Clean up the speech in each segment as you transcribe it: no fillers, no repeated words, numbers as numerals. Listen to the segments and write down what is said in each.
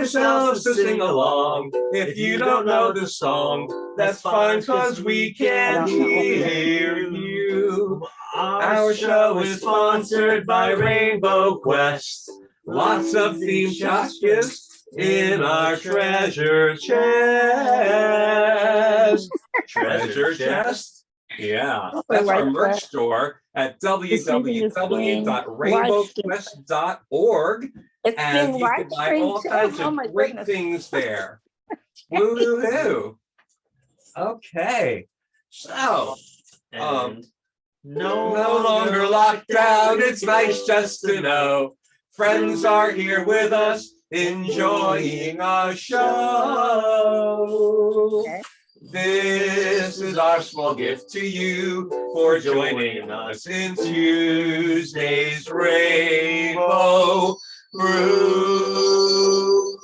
yourselves to sing along. If you don't know the song, that's fine, cause we can hear you. Our show is sponsored by Rainbow Quest. Lots of theme tchotchkes in our treasure chest. Treasure chest? Yeah, that's our merch store at www.rainbowquest.org. And you can buy all kinds of great things there. Woo-hoo. Okay, so no longer locked down. It's nice just to know friends are here with us, enjoying our show. Okay. This is our small gift to you for joining us in Tuesday's Rainbow Brew.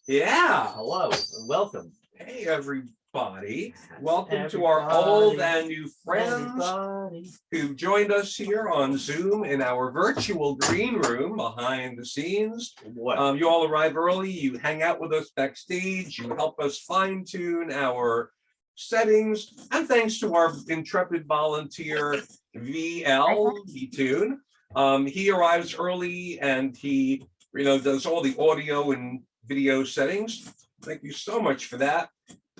Yeah. Hello and welcome. Hey, everybody. Welcome to our old and new friends who've joined us here on Zoom in our virtual green room behind the scenes. You all arrive early, you hang out with us backstage, you help us fine-tune our settings, and thanks to our intrepid volunteer, VTune. He arrives early and he does all the audio and video settings. Thank you so much for that.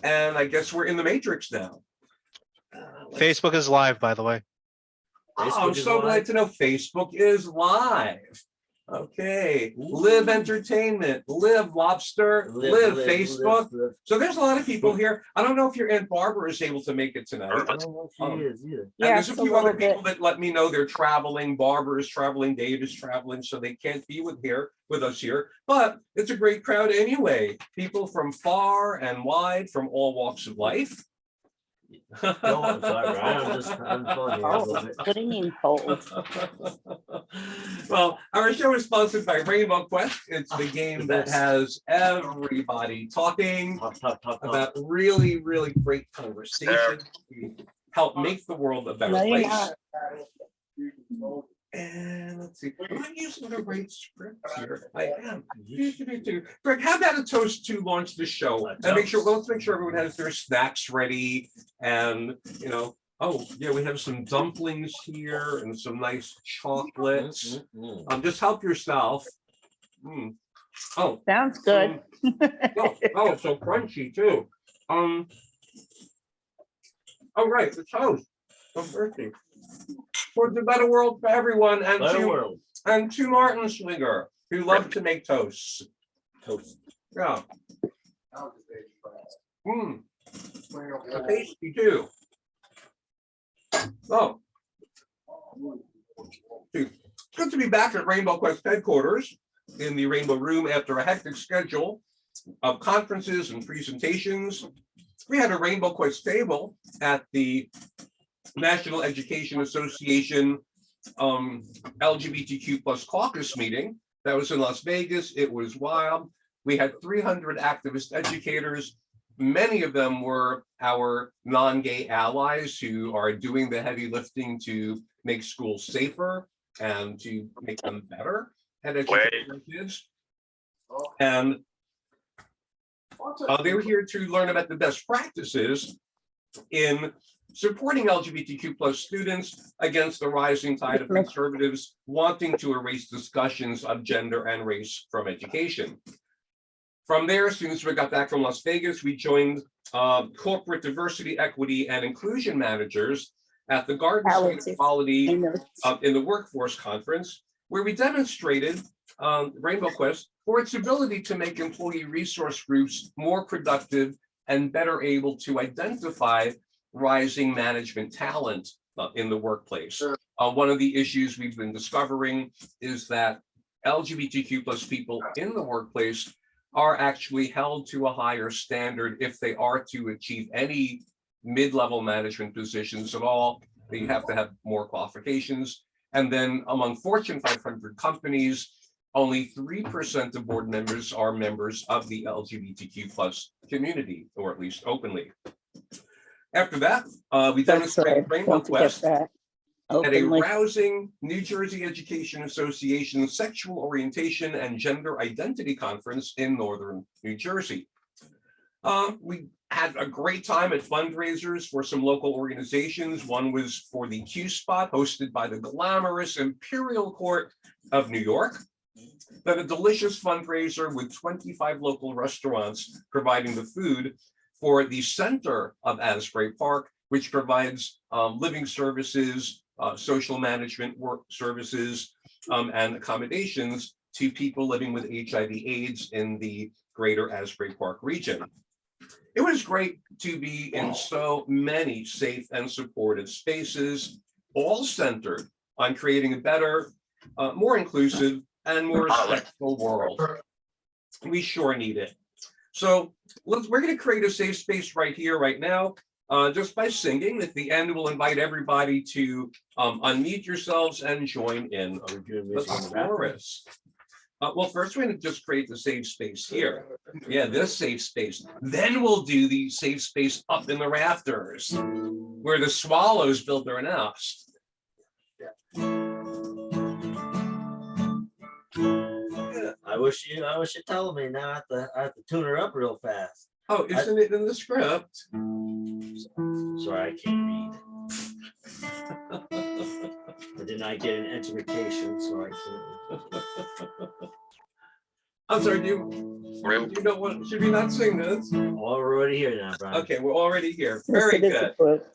And I guess we're in the Matrix now. Facebook is live, by the way. I'm so glad to know Facebook is live. Okay. Live Entertainment, Live Lobster, Live Facebook. So there's a lot of people here. I don't know if your Aunt Barbara is able to make it tonight. I don't know if she is either. And there's a few other people that let me know they're traveling. Barbara is traveling, Dave is traveling, so they can't be with us here. But it's a great crowd anyway. People from far and wide, from all walks of life. No, I'm sorry, Ryan. I'm just having fun here a little bit. What do you mean cold? Well, our show is sponsored by Rainbow Quest. It's the game that has everybody talking about really, really great conversations to help make the world a better place. And let's see, am I using the right script here? I am. Greg, how about a toast to launch the show? And let's make sure everyone has their snacks ready. And, oh, yeah, we have some dumplings here and some nice chocolates. Just help yourself. Oh, sounds good. Oh, so crunchy too. Oh, right, the toast. So thirsty. For the better world for everyone, and to Martin Schlinger, who loved to make toasts. Yeah. Tasty too. Oh. Good to be back at Rainbow Quest headquarters in the Rainbow Room after a hectic schedule of conferences and presentations. We had a Rainbow Quest table at the National Education Association LGBTQ+ caucus meeting that was in Las Vegas. It was wild. We had 300 activist educators. Many of them were our non-gay allies who are doing the heavy lifting to make schools safer and to make them better at educating their kids. And they were here to learn about the best practices in supporting LGBTQ+ students against the rising tide of conservatives wanting to erase discussions of gender and race from education. From there, as soon as we got back from Las Vegas, we joined corporate diversity, equity, and inclusion managers at the Garden State Equality in the Workforce Conference, where we demonstrated Rainbow Quest for its ability to make employee resource groups more productive and better able to identify rising management talent in the workplace. One of the issues we've been discovering is that LGBTQ+ people in the workplace are actually held to a higher standard if they are to achieve any mid-level management positions at all. They have to have more qualifications. And then among Fortune 500 companies, only 3% of board members are members of the LGBTQ+ community, or at least openly. After that, we demonstrated Rainbow Quest at a Openly. rousing New Jersey Education Association Sexual Orientation and Gender Identity Conference in Northern New Jersey. We had a great time at fundraisers for some local organizations. One was for the Q Spot, hosted by the glamorous Imperial Court of New York. Then a delicious fundraiser with 25 local restaurants providing the food for the center of Asbury Park, which provides living services, social management work services, and accommodations to people living with HIV/AIDS in the greater Asbury Park region. It was great to be in so many safe and supportive spaces, all centered on creating a better, more inclusive, and more respectful world. We sure need it. So we're going to create a safe space right here, right now, just by singing. At the end, we'll invite everybody to unmute yourselves and join in the chorus. Well, first we're going to just create the safe space here. Yeah, this safe space. Then we'll do the safe space up in the rafters where the swallows build their nest. I wish you tell me now. I have to tune her up real fast. Oh, isn't it in the script? Sorry, I can't read. I did not get an education, so I can't. I'm sorry, do you know what? Should we not sing this? Already here now, Brian. Okay, we're already here. Yes, Very it is good. a book.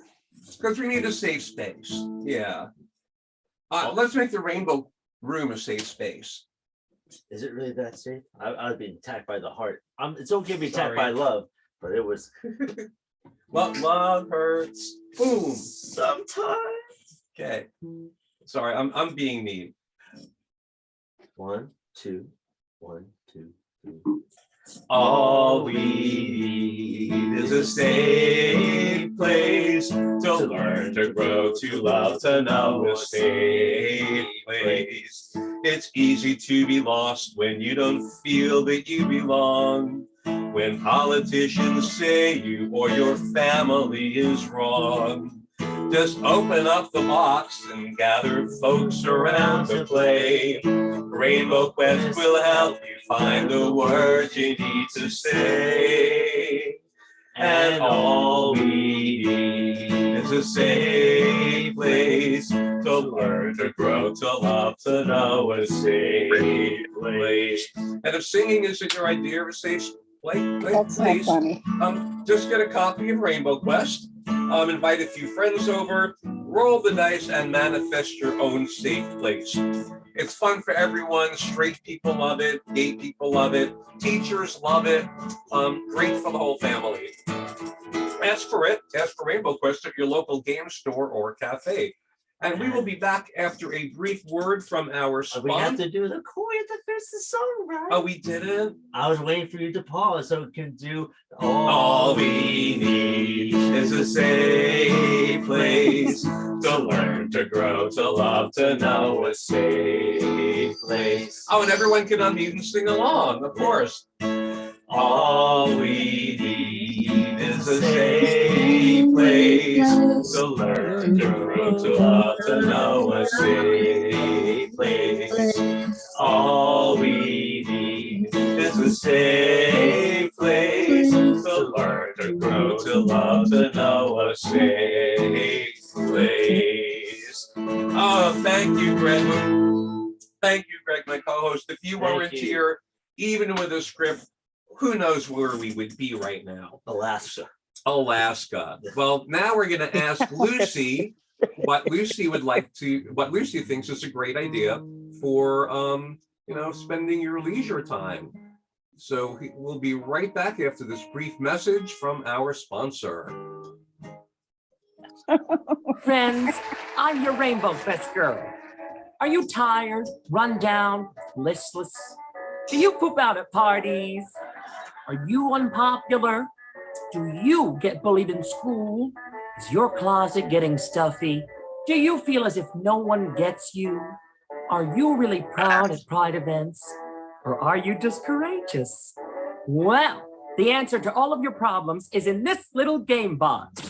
Because we need a safe space. Yeah. Let's make the rainbow room a safe space. Is it really that safe? I've been attacked by the heart. It's okay to be attacked by Sorry. love, but it was What love hurts. Boom. sometimes. Okay. Sorry, I'm being mean. 1, 2, 1, 2, 3. All we need is a safe place to learn, to grow, to love, to know a safe place. It's easy to be lost when you don't feel that you belong. When politicians say you or your family is wrong. Just open up the box and gather folks around to play. Rainbow Quest will help you find the words you need to say. And all we need is a safe place to learn, to grow, to love, to know a safe place. And if singing isn't your idea of a safe That's not place, funny. just get a copy of Rainbow Quest, invite a few friends over, roll the dice, and manifest your own safe place. It's fun for everyone. Straight people love it. Gay people love it. Teachers love it. Great for the whole family. Ask for it. Ask for Rainbow Quest at your local game store or cafe. And we will be back after a brief word from our We have sponsor. to do the chorus to finish the song, right? Oh, we didn't? I was waiting for you to pause so we can do All we need is a safe place to learn, to grow, to love, to know a safe place. Oh, and everyone can unmute and sing along, of course. All we need is a safe place to learn, to grow, to love, to know a safe place. All we need is a safe place to learn, to grow, to love, to know a safe place. Oh, thank you, Greg. Thank you, Greg, my co-host. If you weren't here, even with a script, who knows where we would be right now? Alaska. Alaska. Well, now we're going to ask Lucy what Lucy thinks is a great idea for spending your leisure time. So we'll be right back after this brief message from our sponsor. Friends, I'm your Rainbow Quest girl. Are you tired, run down, listless? Do you poop out at parties? Are you unpopular? Do you get bullied in school? Is your closet getting stuffy? Do you feel as if no one gets you? Are you really proud at pride events? Or are you just courageous? Well, the answer to all of your problems is in this little game box.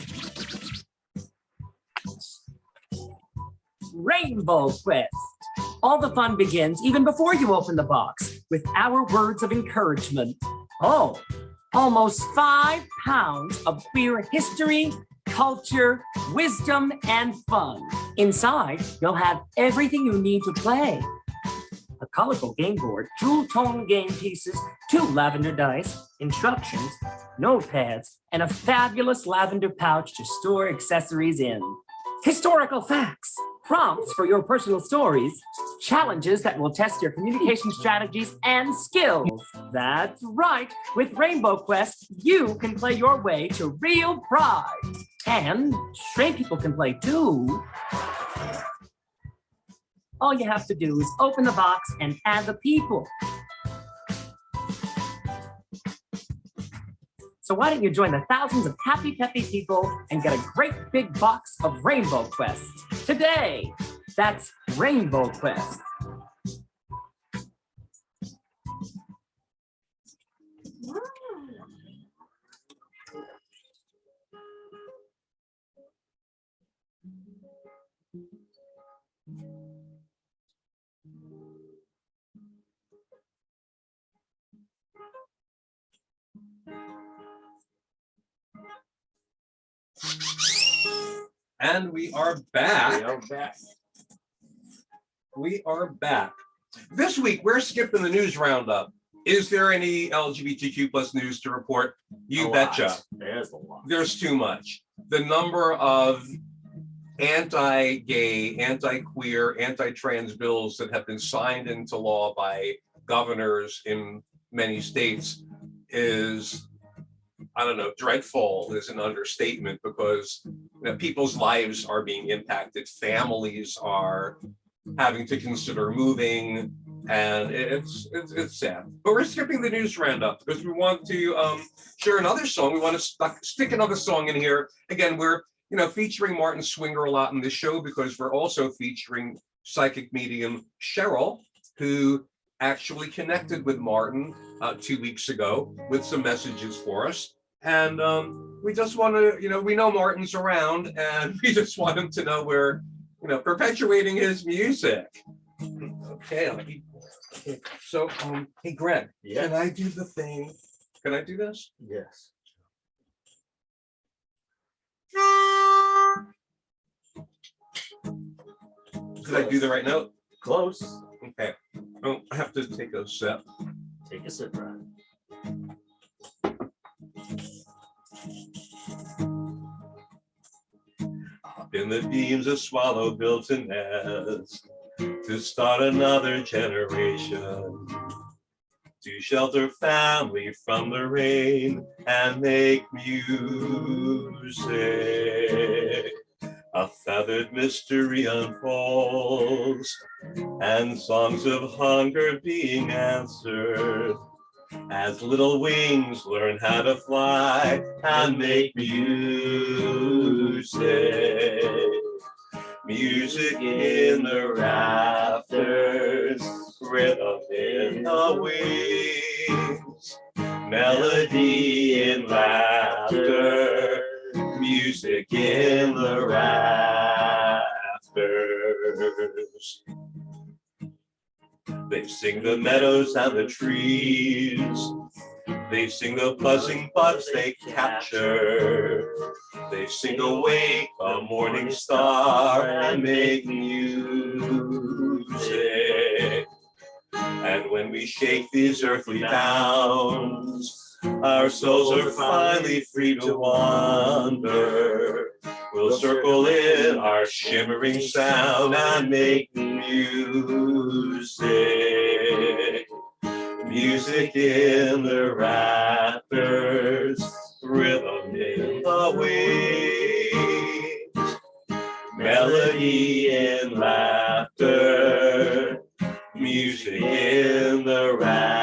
Rainbow Quest. All the fun begins even before you open the box with our words of encouragement. Oh, almost 5 pounds of queer history, culture, wisdom, and fun. Inside, you'll have everything you need to play. A colorful game board, 2 tone game pieces, 2 lavender dice, instructions, notepads, and a fabulous lavender pouch to store accessories in. Historical facts, prompts for your personal stories, challenges that will test your communication strategies and skills. That's right, with Rainbow Quest, you can play your way to real pride. And straight people can play too. All you have to do is open the box and add the people. So why don't you join the thousands of happy, peppy people and get a great big box of Rainbow Quest today? That's Rainbow Quest. And we are back. We are back. We are back. This week, we're skipping the news roundup. Is there any LGBTQ plus news to report? You A betcha. lot. There's a lot. There's too much. The number of anti-gay, anti-queer, anti-trans bills that have been signed into law by governors in many states is, I don't know, dreadful is an understatement, because people's lives are being impacted. Families are having to consider moving, and it's sad. But we're skipping the news roundup because we want to share another song. We want to stick another song in here. Again, we're featuring Martin Swinger a lot in this show because we're also featuring psychic medium Cheryl, who actually connected with Martin 2 weeks ago with some messages for us. And we just want to, we know Martin's around, and we just want him to know we're, perpetuating his music. Okay, so, hey, Greg, Yes. can I do the thing? Can I do this? Yes. Did I do the right note? Close. Okay. Oh, I have to take a sip. Take a sip, Brian. Up in the beams, a swallow builds a nest to start another generation, to shelter family from the rain and make music. A feathered mystery unfolds, and songs of hunger being answered, as little wings learn how to fly and make music. Music in the rafters, rhythm in the wings, melody in laughter, music in the rafters. They sing the meadows and the trees, they sing the buzzing bugs they capture, they sing awake a morning star and make music. And when we shake these earthly bounds, our souls are finally free to wander. We'll circle in our shimmering sound and make music. Music in the rafters, rhythm in the wings, melody in laughter, music in the rafters.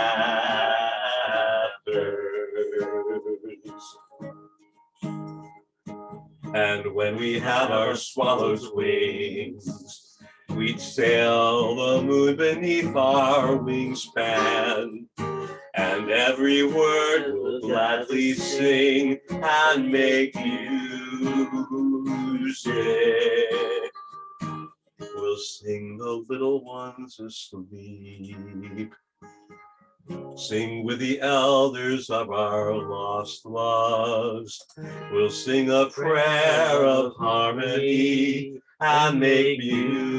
And when we have our swallow's wings, we'd sail the moon beneath our wingspan, and every word we'll gladly sing and make music. We'll We'll sing the little ones asleep. Sing with the elders of our lost loves. We'll sing a prayer of harmony and make music.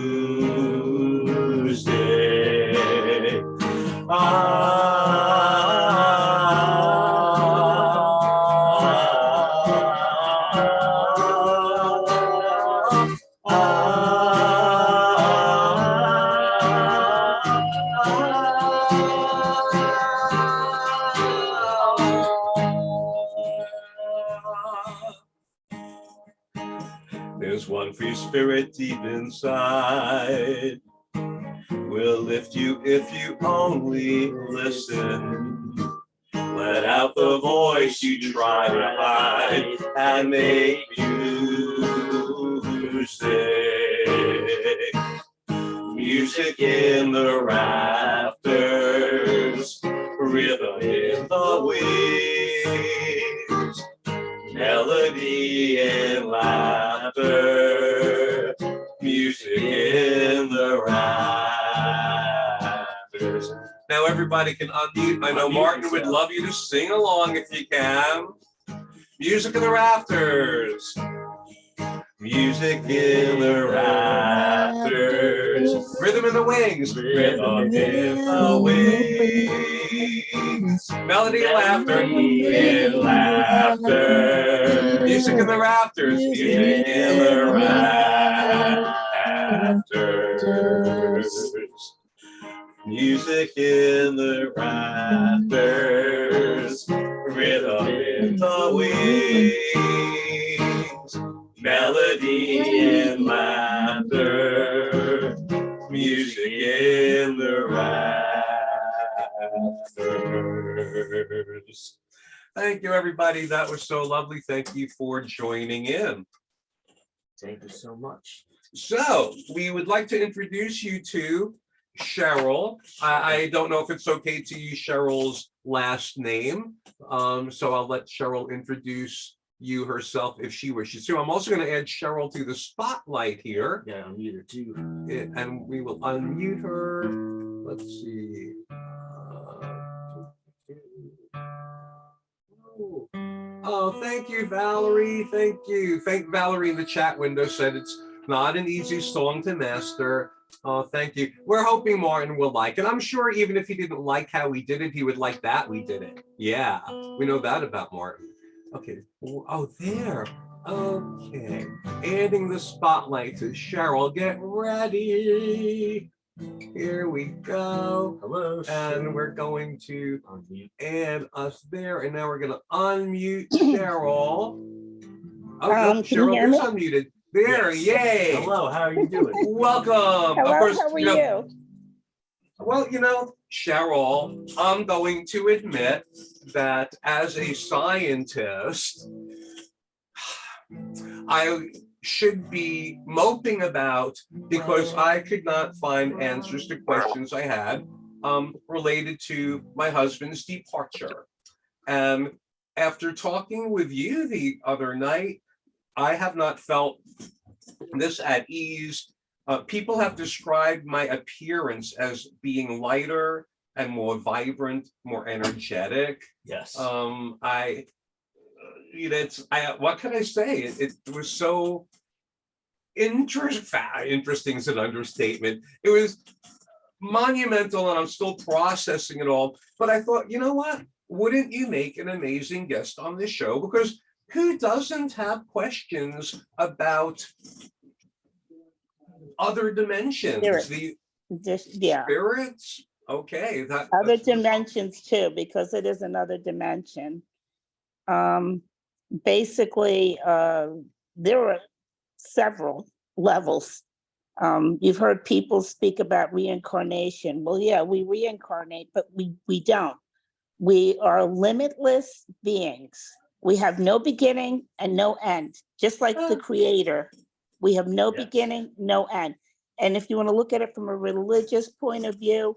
There's one free spirit deep inside. We'll lift you if you only listen. Let out the voice you try to hide and make music. Music in the rafters, rhythm in the wings, melody and laughter, music in the rafters. Now everybody can unmute. I know Martin would love you to sing along if you can. Music in the rafters. Music in the rafters. Rhythm in the wings. Rhythm in the wings. Melody and laughter. In laughter. Music in the rafters. Music in the rafters. Music in the rafters. Rhythm in the wings. Melody and laughter, music in the rafters. Thank you, everybody. That was so lovely. Thank you for joining in. Thank you so much. So we would like to introduce you to Cheryl. I don't know if it's okay to use Cheryl's last name. So I'll let Cheryl introduce you herself if she wishes to. I'm also going to add Cheryl to the spotlight here. Yeah, I'm here too. And we will unmute her. Let's see. Oh, thank you, Valerie. Thank you. Thank Valerie in the chat window said it's not an easy song to master. Oh, thank you. We're hoping Martin will like it. I'm sure even if he didn't like how we did it, he would like that we did it. Yeah, we know that about Martin. Okay. Oh, there. Okay. Adding the spotlight to Cheryl. Get ready. Here we go. Hello. And we're going to Unmute. add us there. And now we're going to unmute Cheryl. Oh, no, Can you hear Cheryl is me? unmuted. There, Yes. yay. Hello, how are you doing? Welcome. Hello, Of course, how are you know, you? well, you know, Cheryl, I'm going to admit that as a scientist, I should be moping about because I could not find answers to questions I had related to my husband's departure. And after talking with you the other night, I have not felt this at ease. People have described my appearance as being lighter and more vibrant, more energetic. Yes. What can I say? It was so interesting is an understatement. It was monumental, and I'm still processing it all. But I thought, you know what? Wouldn't you make an amazing guest on this show? Because who doesn't have questions about other dimensions? Spirits. The Yeah, spirits? Okay, other that's dimensions too, because it is another dimension. Basically, there are several levels. You've heard people speak about reincarnation. Well, yeah, we reincarnate, but we don't. We are limitless beings. We have no beginning and no end, just like the Creator. We have no Yes. beginning, no end. And if you want to look at it from a religious point of view,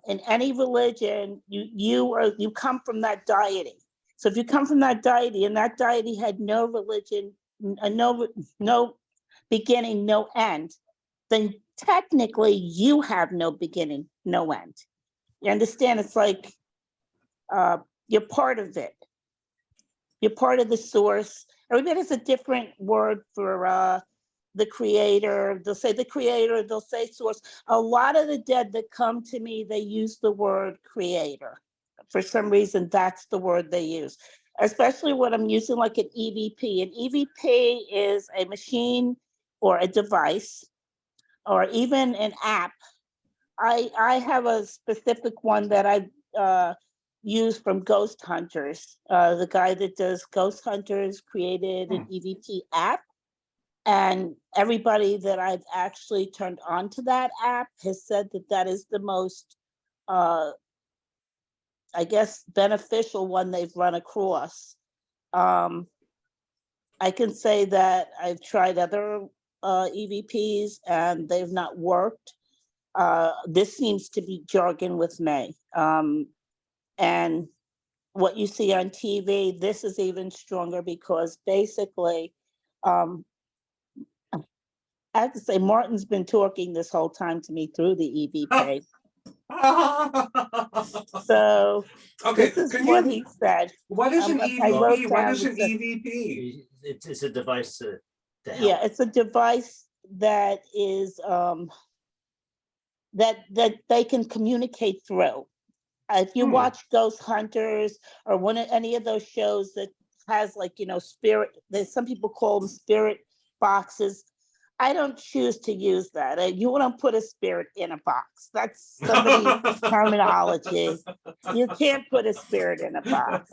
in any religion, you come from that deity. So if you come from that deity, and that deity had no religion, no beginning, no end, then technically you have no beginning, no end. You understand? It's like you're part of it. You're part of the source. Everybody has a different word for the creator. They'll say the creator, they'll say source. A lot of the dead that come to me, they use the word creator. For some reason, that's the word they use, especially when I'm using like an EVP. An EVP is a machine or a device or even an app. I have a specific one that I use from Ghost Hunters. The guy that does Ghost Hunters created an EVP app. And everybody that I've actually turned on to that app has said that that is the most, I guess, beneficial one they've run across. I can say that I've tried other EVPs and they've not worked. This seems to be jargon with me. And what you see on TV, this is even stronger because basically, I have to say, Martin's been talking this whole time to me through the EVP. So Okay, this is can what you, he said. what is an I wrote EVP? What down is an the- EVP? It's a device to help. Yeah, it's a device that is that they can communicate through. If you watch Ghost Hunters or any of those shows that has like, you know, spirit, there's some people call them spirit boxes. I don't choose to use that. You don't put a spirit in a box. That's somebody's terminology. You can't put a spirit in a box,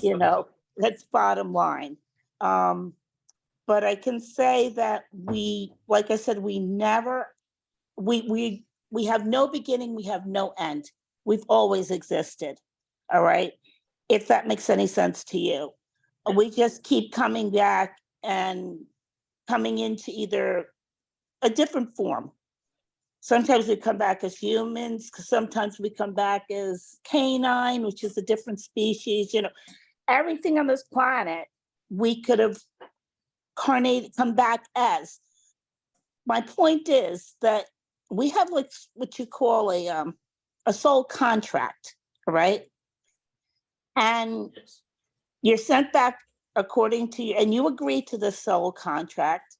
you know, that's bottom line. But I can say that we, like I said, we never, we have no beginning, we have no end. We've always existed, all right? If that makes any sense to you. We just keep coming back and coming into either a different form. Sometimes we come back as humans, sometimes we come back as canine, which is a different species, you know. Everything on this planet, we could have come back as. My point is that we have like what you call a soul contract, right? And Yes. you're sent back according to you, and you agree to the soul contract.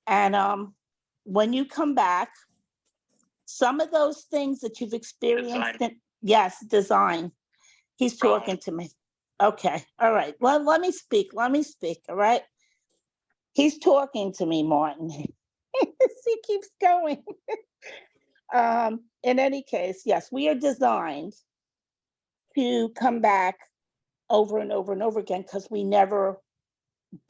And when you come back, some of those things that you've experienced, yes, design. He's talking to me. Okay, all right. Well, let me speak. All right. He's talking to me, Martin. He keeps going. In any case, yes, we are designed to come back over and over and over again because we never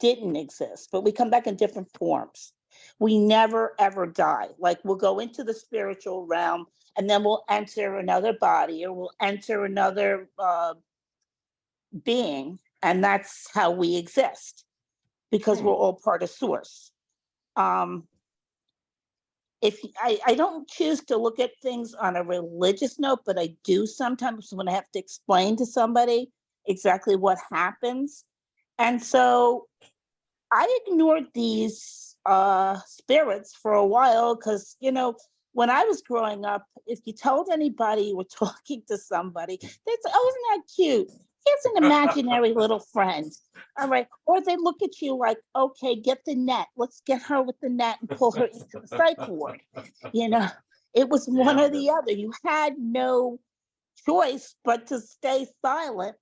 didn't exist, but we come back in different forms. We never ever die. Like we'll go into the spiritual realm and then we'll enter another body or we'll enter another being. And that's how we exist because we're all part of source. If I don't choose to look at things on a religious note, but I do sometimes when I have to explain to somebody exactly what happens. And so I ignored these spirits for a while because, you know, when I was growing up, if you told anybody you were talking to somebody, they'd say, oh, isn't that cute? Here's an imaginary little friend. All right. Or they look at you like, okay, get the net. Let's get her with the net and pull her into the psych ward. You know, it was one or the other. You had no choice but to stay silent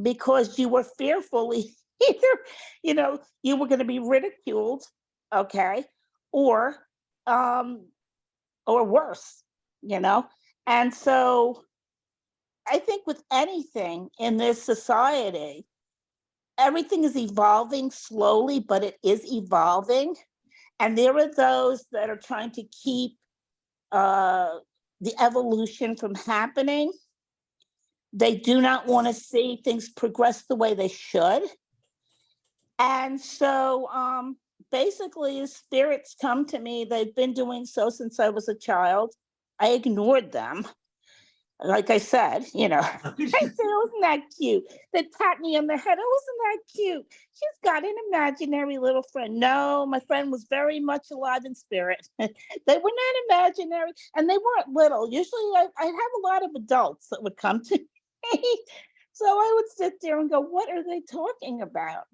because you were fearfully either, you know, you were going to be ridiculed, okay, or worse, you know. And so I think with anything in this society, everything is evolving slowly, but it is evolving. And there are those that are trying to keep the evolution from happening. They do not want to see things progress the way they should. And so basically, spirits come to me. They've been doing so since I was a child. I ignored them. Like I said, I said, wasn't that cute? They pat me on the head. Oh, wasn't that cute? She's got an imaginary little friend. No, my friend was very much alive in spirit. They were not imaginary, and they weren't little. Usually I'd have a lot of adults that would come to me. So I would sit there and go, what are they talking about?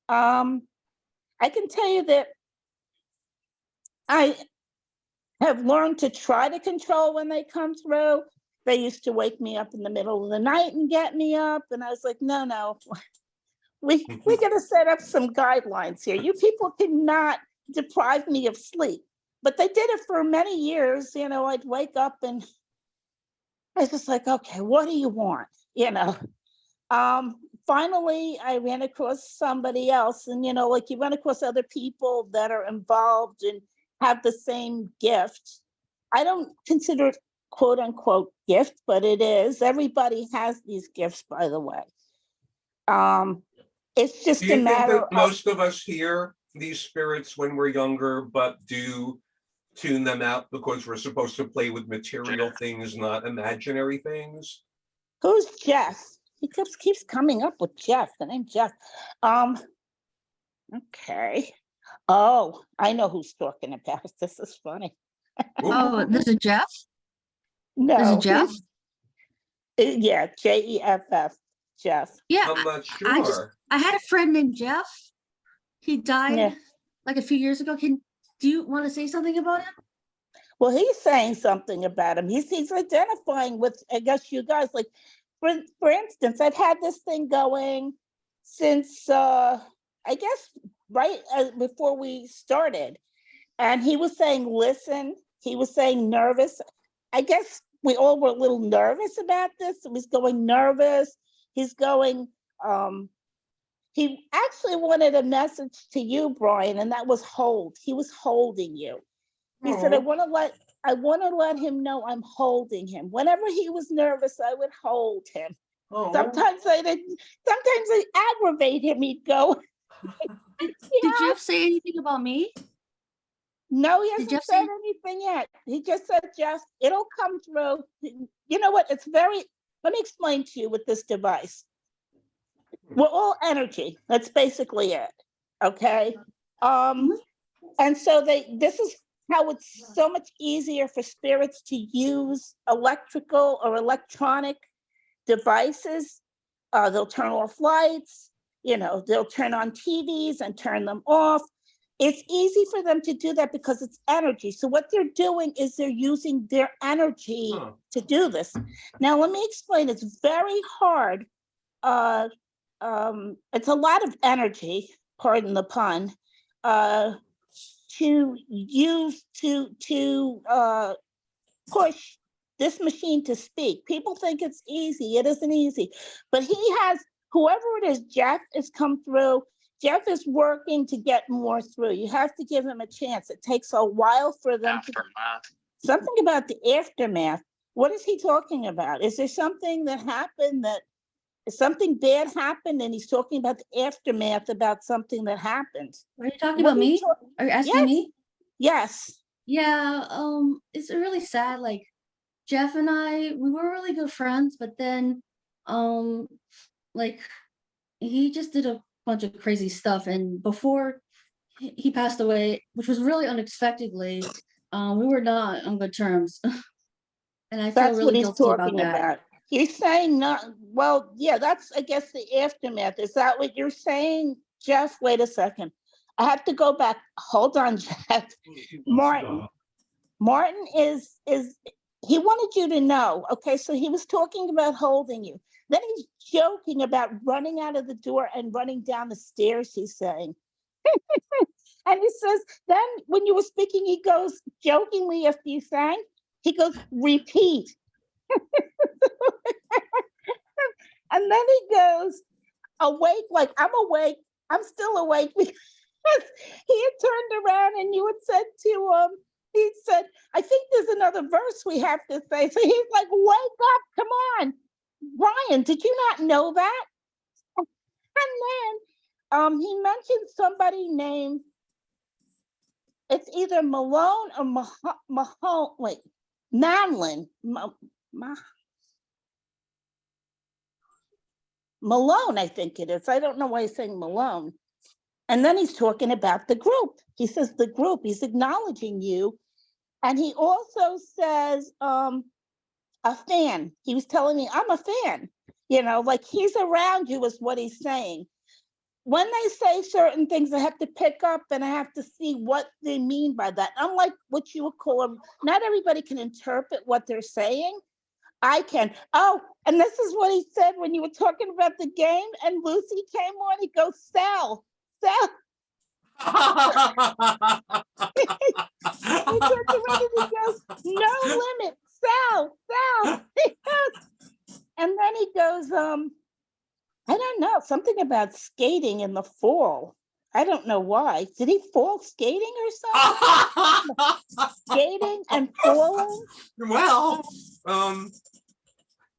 I can tell you that I have learned to try to control when they come through. They used to wake me up in the middle of the night and get me up. And I was like, no, we got to set up some guidelines here. You people cannot deprive me of sleep. But they did it for many years. I'd wake up and I was just like, okay, what do you want? Finally, I ran across somebody else. And, like you run across other people that are involved and have the same gift. I don't consider it quote unquote gift, but it is. Everybody has these gifts, by the way. It's just Do you a think matter that of, most of us hear these spirits when we're younger, but do tune them out because we're supposed to play with material things, not imaginary things? who's Jeff? He keeps coming up with Jeff, the name Jeff. Okay. Oh, I know who's talking about. This is funny. Oh, this is Jeff? No. This is Jeff? Yeah, Jeff, Jeff. Yeah, I'm not I just sure. I had a friend named Jeff. He died Yeah. like a few years ago. Do you want to say something about him? Well, he's saying something about him. He's identifying with, I guess, you guys. Like, for instance, I've had this thing going since I guess right before we started, and he was saying, "Listen." He was saying, "Nervous." I guess we all were a little nervous about this. He was going nervous. He's going. He actually wanted a message to you, Brian, and that was hold. He was holding you. He said, I want to let him know I'm holding him. Whenever he was nervous, I would hold him. Oh, Sometimes I aggravate him. He'd go, Did Jeff say anything about me? no, he Did hasn't Jeff said say? anything yet. He just said, Jeff, it'll come through. You know what? Let me explain to you with this device. We're all energy. That's basically it. Okay. And so this is how it's so much easier for spirits to use electrical or electronic devices. They'll turn off lights, they'll turn on TVs and turn them off. It's easy for them to do that because it's energy. So what they're doing is they're using their energy to do this. Now, let me explain. It's very hard. It's a lot of energy, pardon the pun, to use to push this machine to speak. People think it's easy. It isn't easy. But whoever it is, Jeff has come through. Jeff is working to get more through. You have to give him a chance. It takes a while for them something about the aftermath. What is he talking about? Is there something that happened something bad happened, and he's talking about the aftermath about something that happened? Are you talking about me? Are you asking me? Yes. Yeah, it's really sad. Like Jeff and we were really good friends, but then like he just did a bunch of crazy stuff, and before he passed away, which was really unexpectedly, we were not on good terms. And I feel That's what really he's guilty about talking that. about. He's saying not, well, yeah, that's, I guess, the aftermath. Is that what you're saying, Jeff? Wait a second. I have to go back. Hold on, Jeff. Martin is he wanted you to know. Okay, so he was talking about holding you. Then he's joking about running out of the door and running down the stairs, he's saying. And he says, then when you were speaking, he goes, jokingly after you sang, he goes, repeat. And then he goes, awake, like I'm awake. I'm still awake because he had turned around and you had said to him, he said, I think there's another verse we have to say. So he's like, wake up, come on. Brian, did you not know that? And then he mentioned somebody named, it's either Malone or Mahone, wait, Madeline. Malone, I think it is. I don't know why he's saying Malone. And then he's talking about the group. He says the group, he's acknowledging you. And he also says, a fan. He was telling me, I'm a fan. You know, like he's around you is what he's saying. When they say certain things, I have to pick up and I have to see what they mean by that. Unlike what you would call them, not everybody can interpret what they're saying. I can. Oh, and this is what he said when you were talking about the game and Lucy came on. He goes, Sal, Sal. He turns around and he goes, no limit, Sal, Sal. And then he goes, I don't know, something about skating in the fall. I don't know why. Did he fall skating or something? Skating and falling? Well,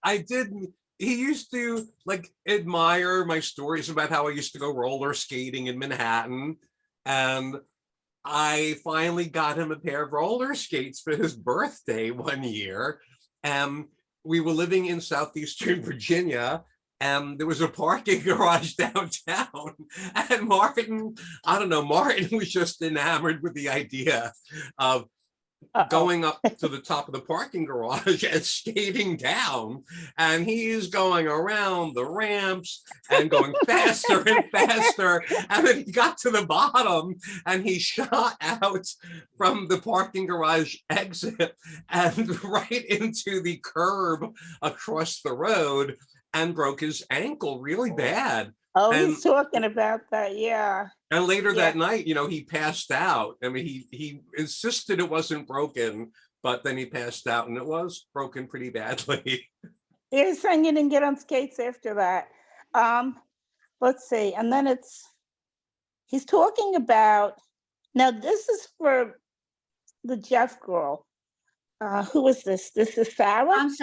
I did. He used to like admire my stories about how I used to go roller skating in Manhattan. And I finally got him a pair of roller skates for his birthday one year. We were living in southeastern Virginia, and there was a parking garage downtown. And Martin, I don't know, Martin was just enamored with the idea of going up to the top of the parking garage and skating down. And he's going around the ramps and going faster and faster. And then he got to the bottom and he shot out from the parking garage exit and right into the curb across the road and broke his ankle really bad. Oh, And- he's talking about that, yeah. And later Yeah. that night, you know, he passed out. I mean, he insisted it wasn't broken, but then he passed out and it was broken pretty badly. He's saying you didn't get on skates after that. Let's see, and then he's talking about, now this is for the Jeff girl. Who is this? This is Sarah? I'm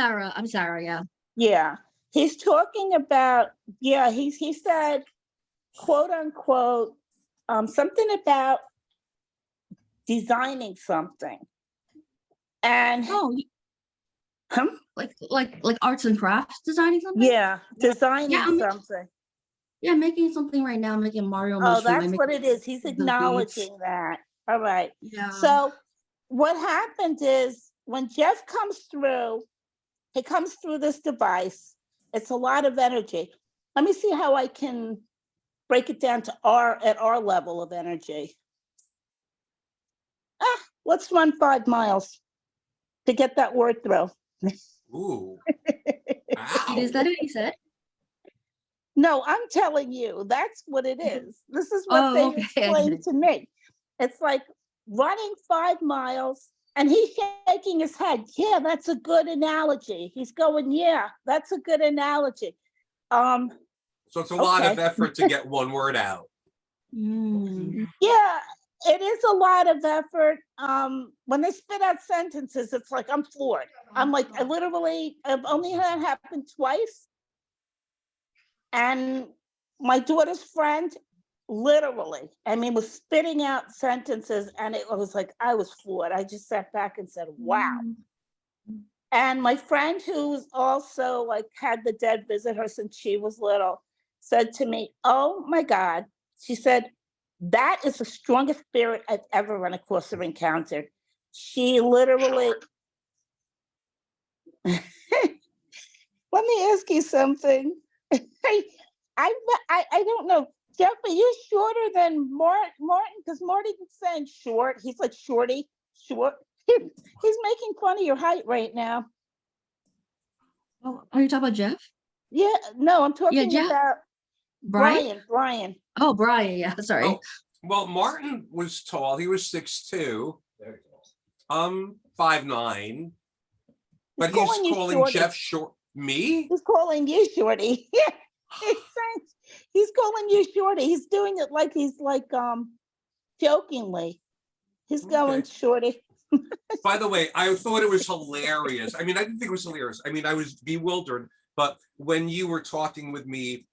Sarah, yeah. Yeah, he's talking about, yeah, he said, quote unquote, something about designing something. And Oh, huh? like arts and crafts designing something? Yeah, designing Yeah, I'm- something. Yeah, I'm making something right now, I'm making Mario Oh, mushroom. that's I'm what it making is. He's the beads. acknowledging that. All right. Yeah. So what happened is when Jeff comes through, he comes through this device. It's a lot of energy. Let me see how I can break it down to at our level of energy. Let's run 5 miles to get that word through. Ooh. Is that what you said? No, I'm telling you, that's what it is. This is what Oh, they okay, I get explained it. to me. It's like running 5 miles and he's shaking his head. Yeah, that's a good analogy. He's going, yeah, that's a good analogy. So it's a lot of Okay. effort to get one word out. Mm. Yeah, it is a lot of effort. When they spit out sentences, it's like I'm floored. I'm like, I've only had it happen twice. And my daughter's friend, literally, I mean, was spitting out sentences, and it was like I was floored. I just sat back and said, "Wow." And my friend, who's also like had the dead visit her since she was little, said to me, "Oh my God," she said, "that is the strongest spirit I've ever run across or encountered." She literally. Let me ask you something. I don't know. Jeff, are you shorter than Martin? Because Marty's saying short. He's like shorty, short. He's making fun of your height right now. Oh, are you talking about Jeff? Yeah, no, I'm talking Jeff? about Brian? Brian. Oh, Brian, yeah, sorry. Oh, well, Martin was tall. He was 6'2", 5'9", but he's calling you calling shorty. Jeff short. Me? He's calling you shorty. Yeah, he's calling you shorty. He's doing it like he's like jokingly. He's going Okay. shorty. By the way, I thought it was hilarious. I mean, I didn't think it was hilarious. I mean, I was bewildered. But when you were talking with me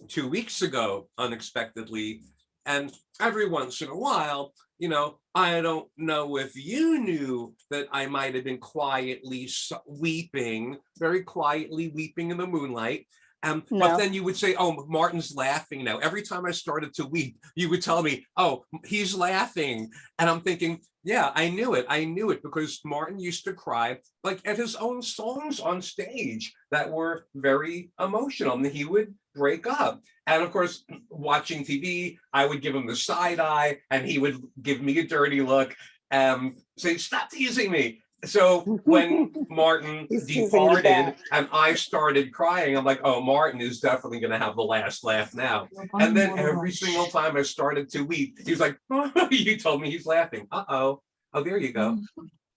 2 weeks ago, unexpectedly, and every once in a while, you know, I don't know if you knew that I might have been quietly weeping, very quietly weeping in the moonlight. But No. then you would say, oh, Martin's laughing now. Every time I started to weep, you would tell me, oh, he's laughing. And I'm thinking, yeah, I knew it. I knew it because Martin used to cry like at his own songs on stage that were very emotional, and he would break up. And of course, watching TV, I would give him the side eye and he would give me a dirty look and say, stop teasing me. So when Martin He's teasing you departed back. and I started crying, I'm like, oh, Martin is definitely going to have the last laugh now. And then every single time I started to weep, he's like, oh, you told me he's laughing. Uh-oh. Oh, there you go.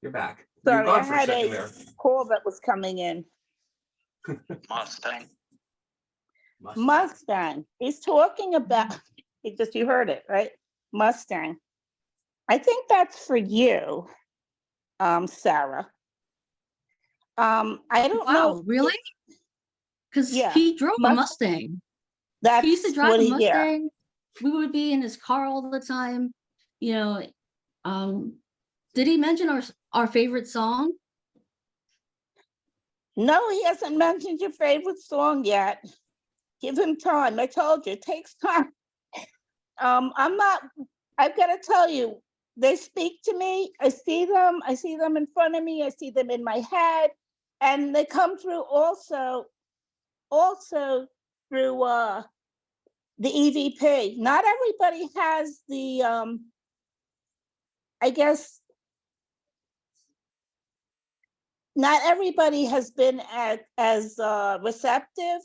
You're back. You're Sorry, I gone for a had second a there. call that was coming in. Mustang. Mustang. He's talking about, you heard it, right? Mustang. I think that's for you, Sarah. I don't know. Wow, really? Because Yeah, he drove a Must- Mustang. That's He used to drive what a he, yeah. Mustang. We would be in his car all the time. You know, did he mention our favorite song? No, he hasn't mentioned your favorite song yet. Give him time. I told you, it takes time. I've got to tell you, they speak to me. I see them in front of me. I see them in my head. And they come through also through the EVP. Not everybody has the, I guess, not everybody has been as receptive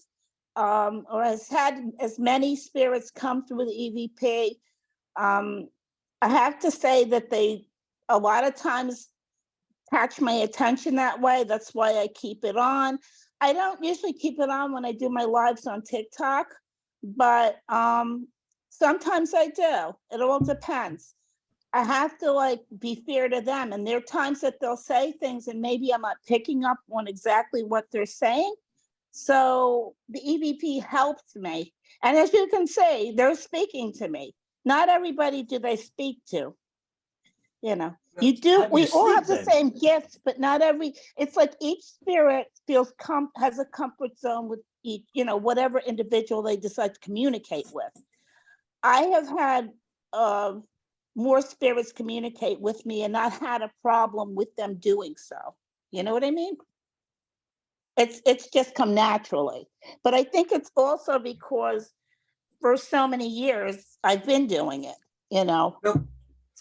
or has had as many spirits come through the EVP. I have to say that they a lot of times catch my attention that way. That's why I keep it on. I don't usually keep it on when I do my lives on TikTok, but sometimes I do. It all depends. I have to like be fair to them. And there are times that they'll say things and maybe I'm not picking up on exactly what they're saying. So the EVP helped me. And as you can see, they're speaking to me. Not everybody do they speak to. You know, you do, How do we you all sleep have the then? same gifts, but not every, it's like each spirit feels has a comfort zone with each, you know, whatever individual they decide to communicate with. I have had more spirits communicate with me and not had a problem with them doing so. You know what I mean? It's just come naturally. But I think it's also because for so many years I've been doing it, you know. No,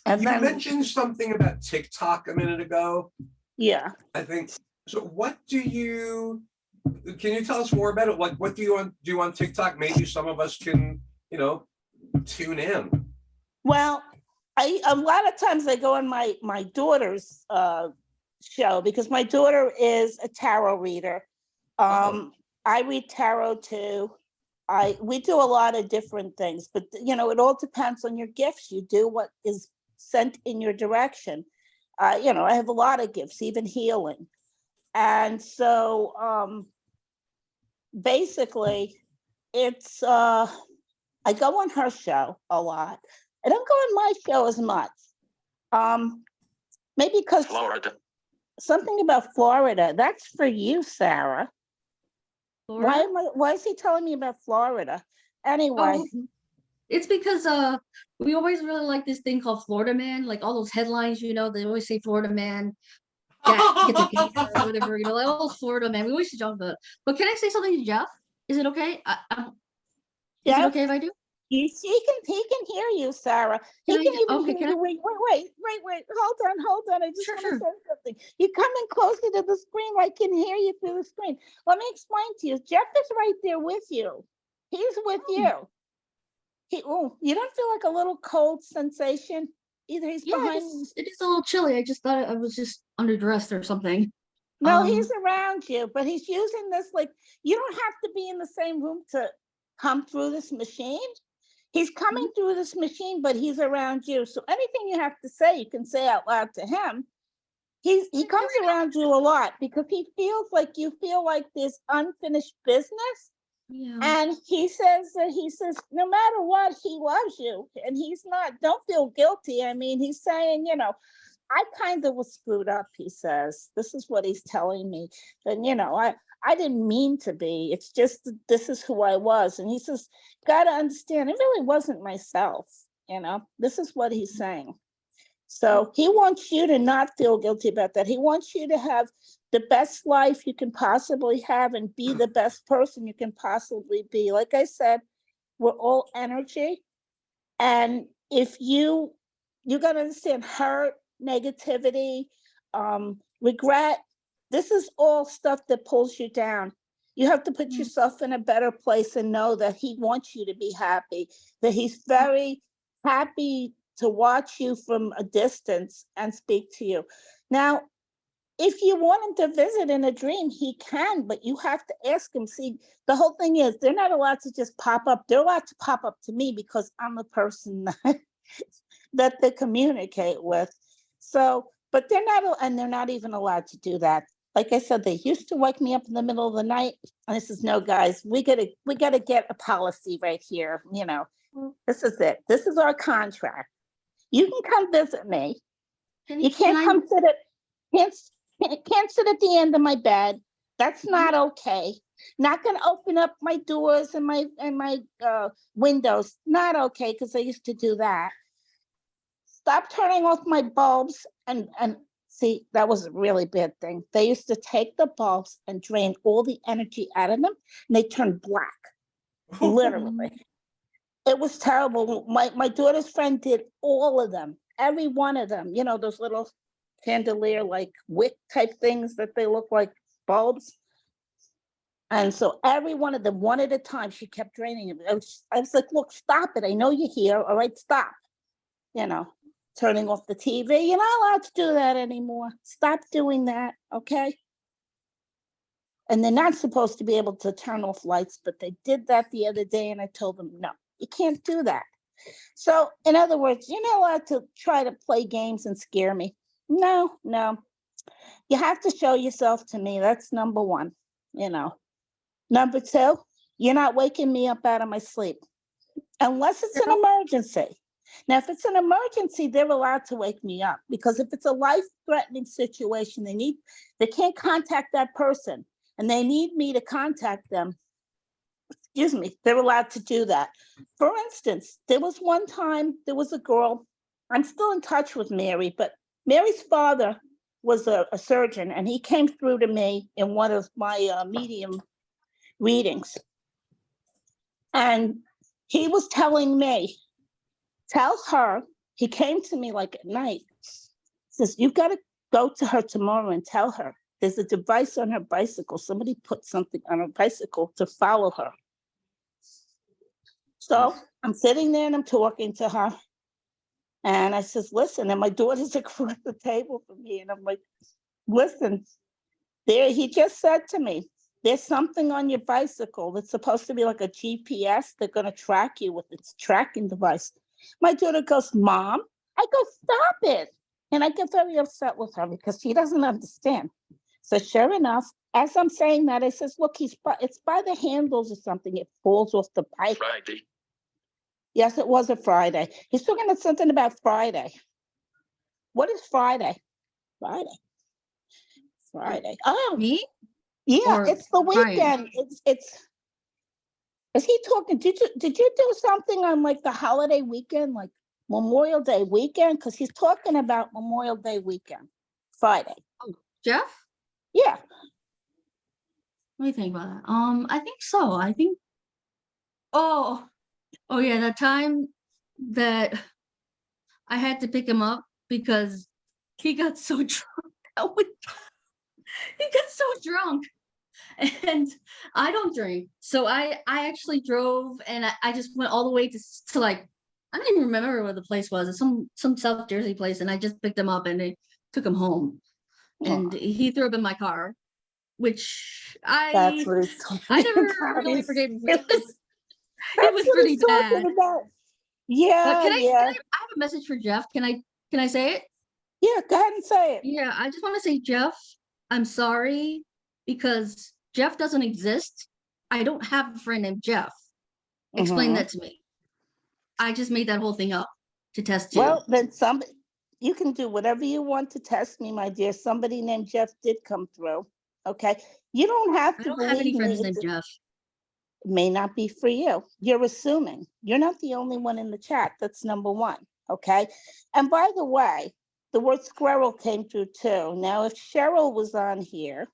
And you then, mentioned something about TikTok a minute ago. yeah. I think so. Can you tell us more about it? Like, what do you do on TikTok? Maybe some of us can, tune in. Well, a lot of times I go on my daughter's show because my daughter is a tarot reader. I read tarot too. We do a lot of different things, but it all depends on your gifts. You do what is sent in your direction. I have a lot of gifts, even healing. And so basically it's I go on her show a lot. I don't go on my show as much. Maybe because Florida. something about Florida. That's for you, Sarah. Florida? Why is he telling me about Florida? Anyway. Oh, it's because we always really like this thing called Florida Man. Like all those headlines, they always say Florida Man gets a gator or whatever, like all those Florida Man. We always jump about it. But can I say something to Jeff? Is it okay? Is it okay if I do? He can hear you, Sarah. He Can I can do- even okay, hear can you. Wait. Hold on. I just Sure, want to sure. say something. You're coming closer to the screen. I can hear you through the screen. Let me explain to you. Jeff is right there with you. He's with you. You don't feel like a little cold sensation? Either he's Yeah, behind me. it is a little chilly. I just thought I was just underdressed or something. No, he's around you, but he's using this like, you don't have to be in the same room to come through this machine. He's coming through this machine, but he's around you. So anything you have to say, you can say out loud to him. He comes around you a lot because he feels like you feel like there's unfinished business. Yeah. And he says no matter what, he loves you. And don't feel guilty. I mean, he's saying, I kind of was screwed up, he says. This is what he's telling me. And, I didn't mean to be. It's just that this is who I was. And he says, gotta understand, it really wasn't myself. This is what he's saying. So he wants you to not feel guilty about that. He wants you to have the best life you can possibly have and be the best person you can possibly be. Like I said, we're all energy. And if you got to understand hurt, negativity, regret, this is all stuff that pulls you down. You have to put yourself in a better place and know that he wants you to be happy, that he's very happy to watch you from a distance and speak to you. Now, if you want him to visit in a dream, he can, but you have to ask him. See, the whole thing is they're not allowed to just pop up. They're allowed to pop up to me because I'm the person that they communicate with. So, but they're not even allowed to do that. Like I said, they used to wake me up in the middle of the night. And I says, no, guys, we gotta get a policy right here. This is it. This is our contract. You can come visit me. You can't come sit at can't sit at the end of my bed. That's not okay. Not gonna open up my doors and my windows. Not okay, because I used to do that. Stop turning off my bulbs and see, that was a really bad thing. They used to take the bulbs and drain all the energy out of them, and they turned black. Literally. It was terrible. My daughter's friend did all of them, every one of them. Those little chandelier like wick type things that they look like bulbs. And so every one of them, one at a time, she kept draining it. I was like, look, stop it. I know you're here. All right, stop. Turning off the TV. You're not allowed to do that anymore. Stop doing that, okay? And they're not supposed to be able to turn off lights, but they did that the other day, and I told them, no, you can't do that. So, in other words, you're not allowed to try to play games and scare me. No. You have to show yourself to me. That's number one, Number two, you're not waking me up out of my sleep. Unless it's an emergency. Now, if it's an emergency, they're allowed to wake me up, because if it's a life-threatening situation, they can't contact that person and they need me to contact them. They're allowed to do that. For instance, there was one time, there was a girl, I'm still in touch with Mary, but Mary's father was a surgeon, and he came through to me in one of my medium readings. And he was telling me, tell her, he came to me like at night, says, you've got to go to her tomorrow and tell her there's a device on her bicycle. Somebody put something on her bicycle to follow her. So I'm sitting there and I'm talking to her. And I says, listen, and my daughter's across the table from me. And I'm like, listen, he just said to me, there's something on your bicycle that's supposed to be like a GPS. They're going to track you with its tracking device. My daughter goes, Mom, I go, stop it. And I get very upset with her because she doesn't understand. So sure enough, as I'm saying that, I says, look, it's by the handles or something. It falls off the bike. Friday. Yes, it was a Friday. He's talking about something about Friday. What is Friday? Friday. Oh, Me? yeah, Or it's the Friday? weekend. Is he talking? Did you do something on like the holiday weekend, like Memorial Day weekend? Because he's talking about Memorial Day weekend, Friday. Jeff? Yeah. Let me think about that. I think so. Oh yeah, the time that I had to pick him up because he got so drunk. He got so drunk. And I don't drink. So I actually drove, and I just went all the way to like, I don't even remember where the place was. It's some South Jersey place, and I just picked him up and they took him home. And he threw up in my car, which That's what he's talking I never about. really forgave him. It That's was what pretty he's talking bad. about. But Yeah, can yeah. I have a message for Jeff? Can I say it? Yeah, go ahead and say it. Yeah, I just want to say, Jeff, I'm sorry because Jeff doesn't exist. I don't have a friend named Jeff. Explain Mhm. that to me. I just made that whole thing up to test you. Well, then You can do whatever you want to test me, my dear. Somebody named Jeff did come through. Okay. You don't have I to don't have any believe me. friends named Jeff. It may not be for you. You're assuming. You're not the only one in the chat. That's number one. Okay. And by the way, the word squirrel came through too. Now, if Cheryl was on here,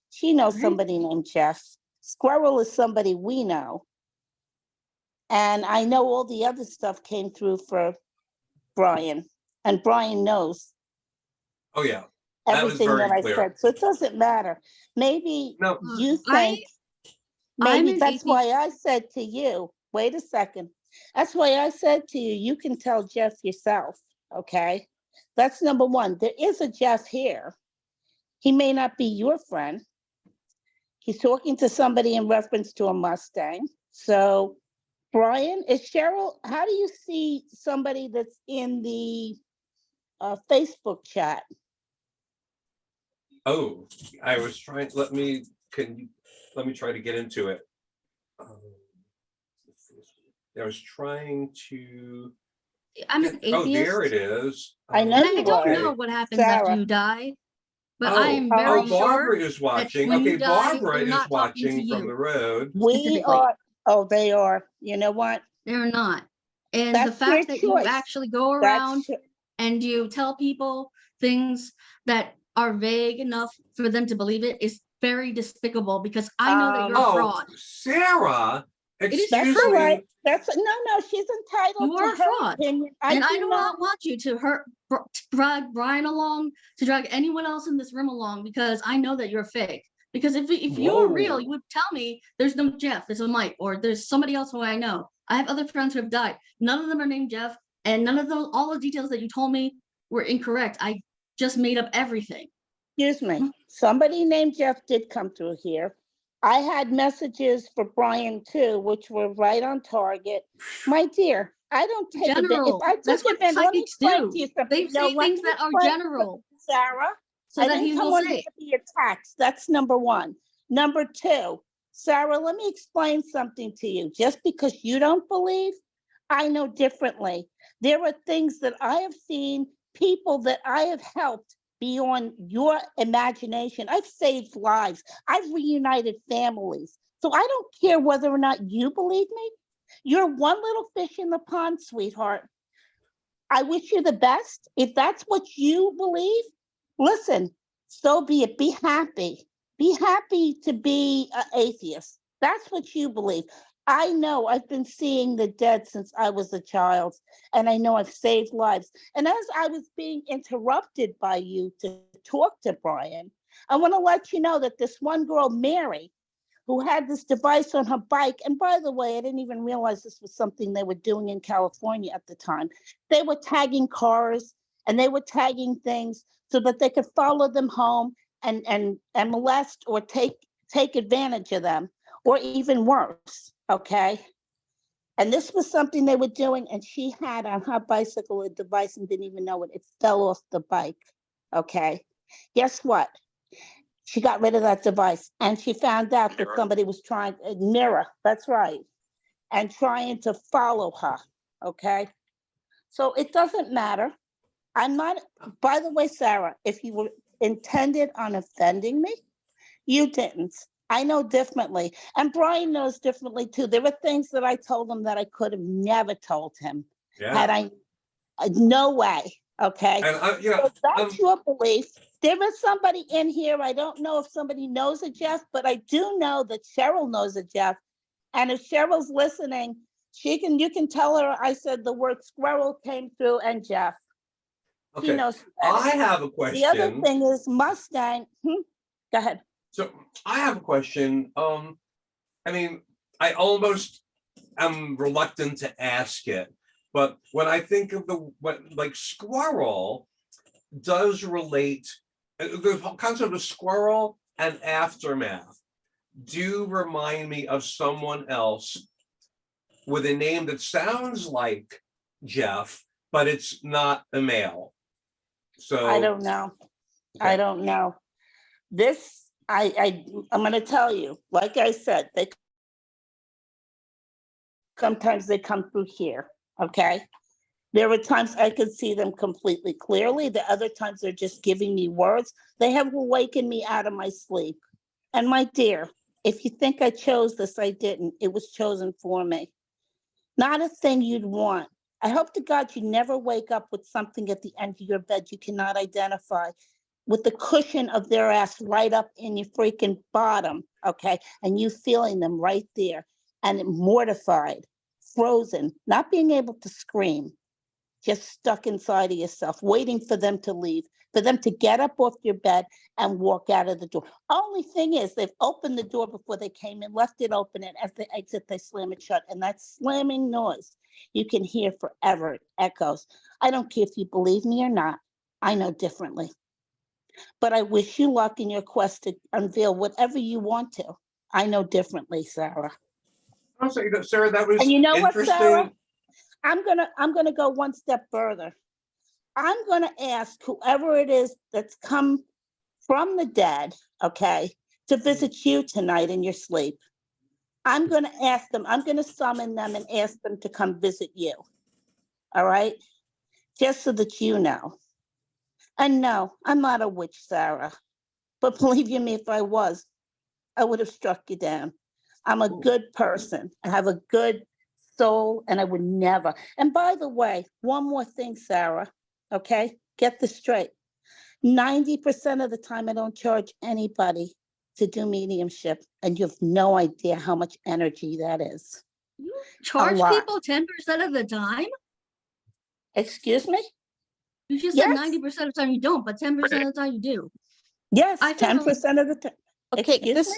she knows Right. somebody named Jeff. Squirrel is somebody we know. And I know all the other stuff came through for Brian. And Brian knows Oh, yeah. That was everything that very I clear. said. So it doesn't matter. Maybe No, you I think, I'm maybe an that's atheist. why I said to you, wait a second. That's why I said to you, you can tell Jeff yourself, okay? That's number one. There is a Jeff here. He may not be your friend. He's talking to somebody in reference to a Mustang. So, Brian, is Cheryl, how do you see somebody that's in the Facebook chat? oh, I was trying, let me try to get into it. I was trying to, I'm an oh, there it atheist, is. I know and I you don't are. know what happens after Sarah. you die, but I am Oh, very oh, Barbara sure is that watching. when Okay, you die, Barbara they're is not talking to watching from you the road. We specifically. are, oh, they are. You know what? They're not. And the That's your fact that you choice. actually go around That's, and you tell people things that are vague enough for them to believe it is very despicable, because I know that you're a Oh, fraud. Sarah, is that's excuse all me. right. That's, no, she's entitled You to are a her fraud. opinion. And I do do not want you to drag Brian along, to drag anyone else in this room along, because I know that you're fake. Because if you were real, Whoa. you would tell me there's no Jeff, there's a Mike, or there's somebody else who I know. I have other friends who have died. None of them are named Jeff, and none of those, all the details that you told me were incorrect. I just made up everything. Excuse me. Somebody named Jeff did come through here. I had messages for Brian too, which were right on target. My dear, I don't take advantage. If General. I took That's what advantage, let me psychics explain do. to you something. They No, say let things me that are explain something, general, Sarah. so I that didn't he come will on say here it. to be attacked. That's number one. Number two, Sarah, let me explain something to you. Just because you don't believe, I know differently. There are things that I have seen, people that I have helped beyond your imagination. I've saved lives. I've reunited families. So I don't care whether or not you believe me. You're one little fish in the pond, sweetheart. I wish you the best. If that's what you believe, listen, so be it. Be happy. Be happy to be an atheist. That's what you believe. I know I've been seeing the dead since I was a child, and I know I've saved lives. And as I was being interrupted by you to talk to Brian, I want to let you know that this one girl, Mary, who had this device on her bike. And by the way, I didn't even realize this was something they were doing in California at the time. They were tagging cars and they were tagging things so that they could follow them home and molest or take advantage of them, or even worse. Okay. And this was something they were doing, and she had on her bicycle a device and didn't even know it. It fell off the bike. Okay. Guess what? She got rid of that device, and she found out that Mirror. somebody was trying, mirror, that's right, and trying to follow her, okay? So it doesn't matter. I'm not, by the way, Sarah, if you were intended on offending me, you didn't. I know differently, and Brian knows differently too. There were things that I told him that I could have never told him had Yeah. no way, okay? And So that's your belief. There is somebody in here. I don't know if somebody knows a Jeff, but I do know that Cheryl knows a Jeff. And if Cheryl's listening, you can tell her I said the word squirrel came through and Jeff. He okay, knows who that I is. have a The other question. thing is Mustang. Go ahead. So I have a question. I mean, I almost am reluctant to ask it, but when I think of like squirrel does relate, the concept of squirrel and aftermath do remind me of someone else with a name that sounds like Jeff, but it's not a male. So I don't know. I okay. don't know. This, I'm going to tell you, like I said, sometimes they come through here, okay? There were times I could see them completely clearly. The other times they're just giving me words. They have awakened me out of my sleep. And my dear, if you think I chose this, I didn't. It was chosen for me. Not a thing you'd want. I hope to God you never wake up with something at the end of your bed you cannot identify, with the cushion of their ass right up in your freaking bottom, okay? And you feeling them right there, and mortified, frozen, not being able to scream, just stuck inside of yourself, waiting for them to leave, for them to get up off your bed and walk out of the door. Only thing is, they've opened the door before they came in, left it open, and as they exit, they slam it shut. And that slamming noise you can hear forever. It echoes. I don't care if you believe me or not. I know differently. But I wish you luck in your quest to unveil whatever you want to. I know differently, Sarah. I'll say that, Sarah, that was And you know what, Sarah? interesting. I'm gonna go one step further. I'm gonna ask whoever it is that's come from the dead, okay, to visit you tonight in your sleep. I'm gonna ask them, I'm gonna summon them and ask them to come visit you. All right? Just so that you know. And no, I'm not a witch, Sarah. But believe you me, if I was, I would have struck you down. I'm a good person. I have a good soul, and I would never. And by the way, one more thing, Sarah, okay? Get this straight. 90% of the time, I don't charge anybody to do mediumship, and you have no idea how much energy that is. You charge lot. people 10% of the time? Excuse me? You just said Yes. 90% of the time you don't, but 10% of the time you do. Yes, I think 10% of the time. Okay, Excuse me?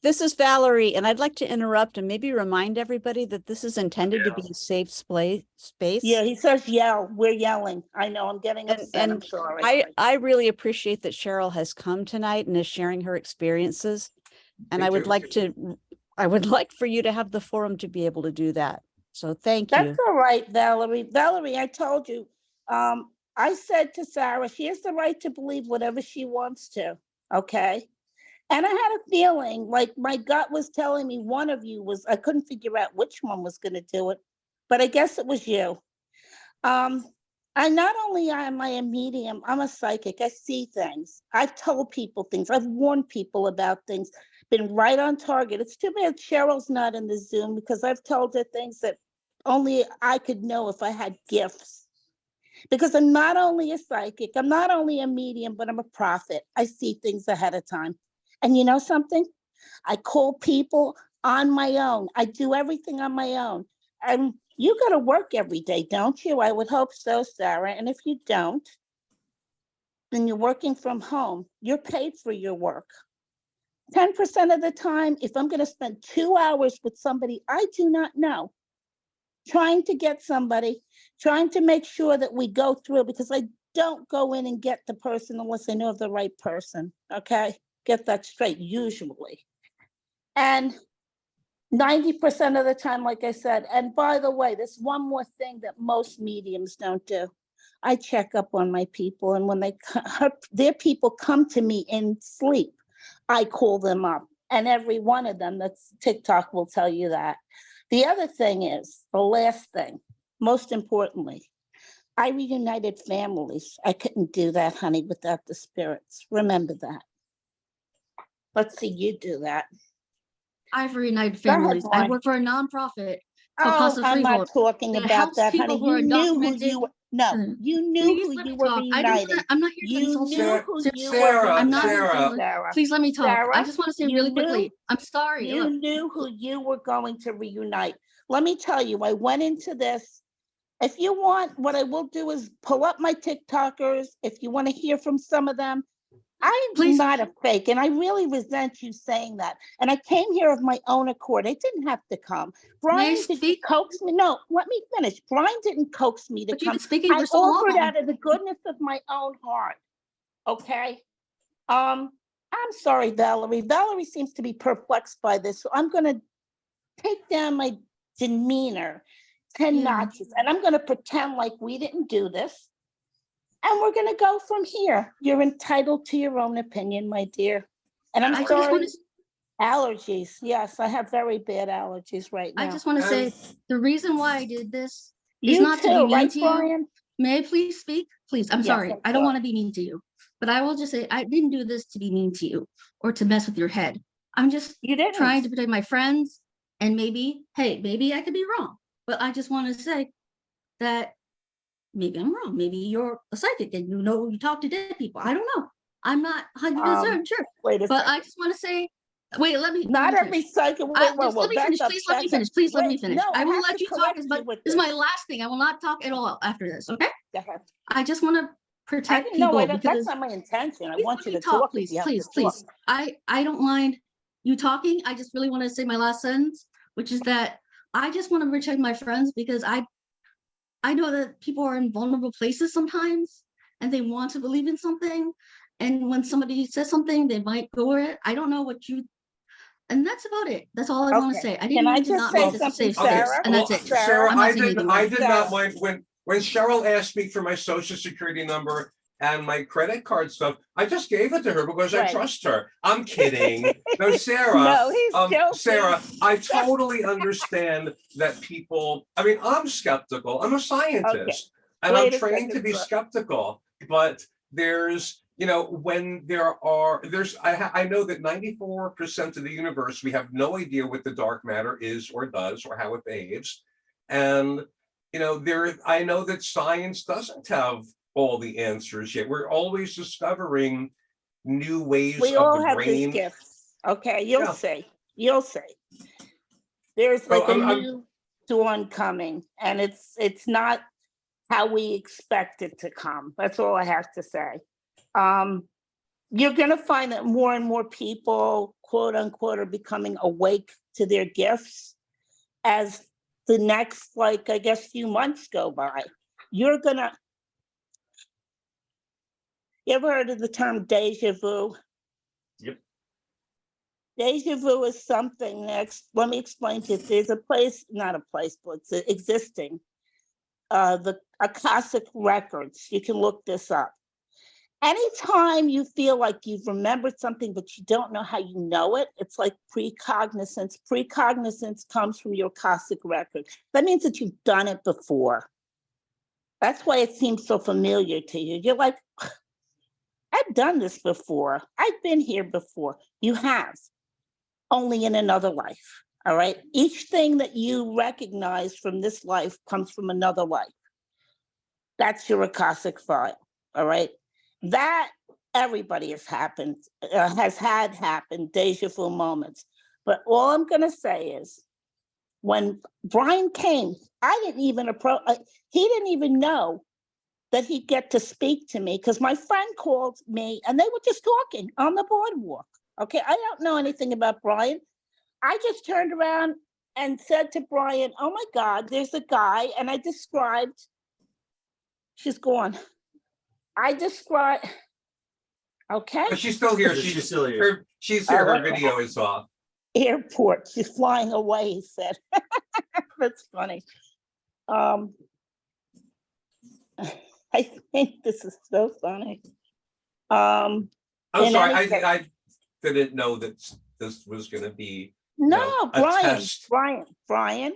this is Valerie, and I'd like to interrupt and maybe remind everybody that this is intended to be a safe space. Yeah, he says yell. We're yelling. I know, I'm getting upset. I'm And sorry. I really appreciate that Cheryl has come tonight and is sharing her experiences. And Me I would too. like for you to have the forum to be able to do that. So thank That's you. all right, Valerie. Valerie, I told you, I said to Sarah, she has the right to believe whatever she wants to, okay? And I had a feeling, like my gut was telling me one of you was, I couldn't figure out which one was gonna do it, but I guess it was you. I not only am I a medium, I'm a psychic. I see things. I've told people things. I've warned people about things, been right on target. It's too bad Cheryl's not in the Zoom, because I've told her things that only I could know if I had gifts. Because I'm not only a psychic, I'm not only a medium, but I'm a prophet. I see things ahead of time. And you know something? I call people on my own. I do everything on my own. And you got to work every day, don't you? I would hope so, Sarah. And if you don't, then you're working from home. You're paid for your work. 10% of the time, if I'm going to spend 2 hours with somebody I do not know, trying to get somebody, trying to make sure that we go through, because I don't go in and get the person unless I know of the right person, okay? Get that straight, usually. And 90% of the time, like I said, and by the way, there's one more thing that most mediums don't do. I check up on my people, and when their people come to me in sleep, I call them up, and every one of them, that's TikTok will tell you that. The other thing is, the last thing, most importantly, I reunited families. I couldn't do that, honey, without the spirits. Remember that. Let's see you do that. I've reunited Go ahead, families. I Brian. work for a nonprofit called Oh, Casa I'm not Freehold talking that about helps that, people honey. who are You knew who undocumented. you were. No, you knew Please who let you me were talk. I don't reuniting. wanna, I'm not here to You insult knew you. who Sir, you Sarah, were I'm not here to Sarah. insult you. Sarah. Please let me talk. I Sarah, just want to say you really knew- quickly. I'm sorry. You Look, knew who you were going to reunite. Let me tell you, I went into this. If you want, what I will do is pull up my TikTokers. If you want to hear from some of them, I'm Please. not a fake, and I really resent you saying that. And I came here of my own accord. I didn't have to come. Brian didn't speak? coax me. No, let me finish. Brian didn't coax me to But you've come. been speaking I for so offered long. out of the goodness of my own heart. Okay. I'm sorry, Valerie. Valerie seems to be perplexed by this, so I'm going to take down my demeanor 10 notches, and I'm going to pretend like we didn't do this. And we're going to go from here. You're entitled to your own opinion, my dear. And I'm I just sorry. want to. Allergies. Yes, I have very bad allergies right now. I just want to say the reason why I did this You not to be too, mean right, to you. Brian? May I please speak? Please, I'm Yes, sorry. I'm I don't sorry. want to be mean to you, but I will just say I didn't do this to be mean to you or to mess with your head. I'm just You didn't. trying to protect my friends, and maybe, hey, maybe I could be wrong, but I just want to say that maybe I'm wrong. Maybe you're a psychic and you talk to dead people. I don't know. I'm not 100% sure, Wait a but second. I just want to say, wait, let me Not finish. every psychic, I- wait, wait, just well, let me finish. back up, Please let me back up. finish. Please let me Wait, finish. no, I I will have let to you talk. correct This, you but with this is this. my last thing. I will not talk at all after this. Okay. Go ahead. I just want to I protect didn't know, people that's because not my intention. I please want let you me to talk, talk if please, you have to please, talk. please. I don't mind you talking. I just really want to say my last sentence, which is that I just want to protect my friends because I know that people are in vulnerable places sometimes and they want to believe in something. And when somebody says something, they might go with it. I don't know what you, and that's about it. That's all I want to Okay. say. I Can didn't I mean to just not say make this a something, safe Okay, space, Sarah? and well, that's it. Sarah, I'm not saying anything I more. did not Sarah. mind when Cheryl asked me for my social security number and my credit card stuff. I just gave it to her because I Right. trust her. I'm kidding. No, Sarah. No, he's joking. Sarah, I totally understand that people. I mean, I'm skeptical. I'm a scientist, and I'm Wait a trained to second, be sir. skeptical. But there's, when I know that 94% of the universe, we have no idea what the dark matter is or does or how it behaves. And, I know that science doesn't have all the answers yet. We're always discovering new ways We of all the have these brain. gifts. Okay, you'll Yeah. see. You'll see. There's So like a I'm new dawn coming, and it's not how we expect it to come. That's all I have to say. You're gonna find that more and more people, quote unquote, are becoming awake to their gifts as the next, like, I guess, few months go by. You ever heard of the term deja vu? Yep. Deja vu is something let me explain to you. There's a place, not a place, but it's existing. The Akashic records. You can look this up. Anytime you feel like you've remembered something, but you don't know how you know it, it's like precognizance. Precognizance comes from your Akashic record. That means that you've done it before. That's why it seems so familiar to you. You're like, I've done this before. I've been here before. You have, only in another life. All right. Each thing that you recognize from this life comes from another life. That's your Akashic file. All right. That everybody has had happen, deja vu moments. But all I'm going to say is when Brian came, I didn't even he didn't even know that he'd get to speak to me because my friend called me and they were just talking on the boardwalk. Okay. I don't know anything about Brian. I just turned around and said to Brian, oh my God, there's a guy. And I described, she's gone. Okay. But she's still here. She's still here. She's here. Oh, Her okay. video is off. Airport. She's flying away, he said. That's funny. I think this is so funny. I'm in sorry. any case- I didn't know that this was going to be No, a Brian, test. Brian.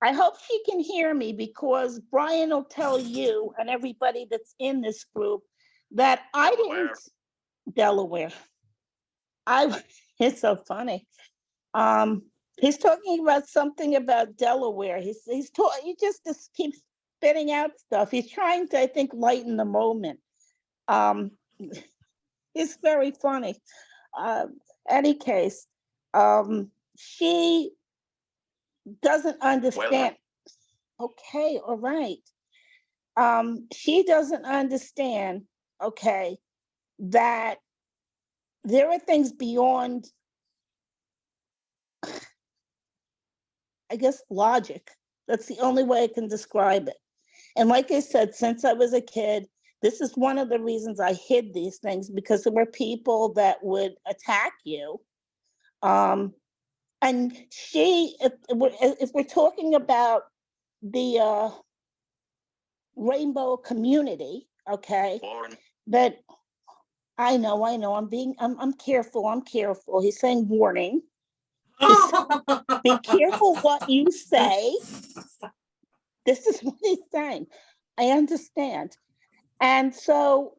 I hope she can hear me because Brian will tell you and everybody that's in this group that I didn't Delaware. It's so funny. He's talking about something about Delaware. He just keeps spitting out stuff. He's trying to, I think, lighten the moment. It's very funny. Any case, she doesn't understand. Okay, all right. She doesn't understand, okay, that there are things beyond, I guess, logic. That's the only way I can describe it. And like I said, since I was a kid, this is one of the reasons I hid these things, because there were people that would attack you. And if we're talking about the rainbow community, okay, that I know, I'm careful. He's saying warning. Be careful what you say. This is what he's saying. I understand. And so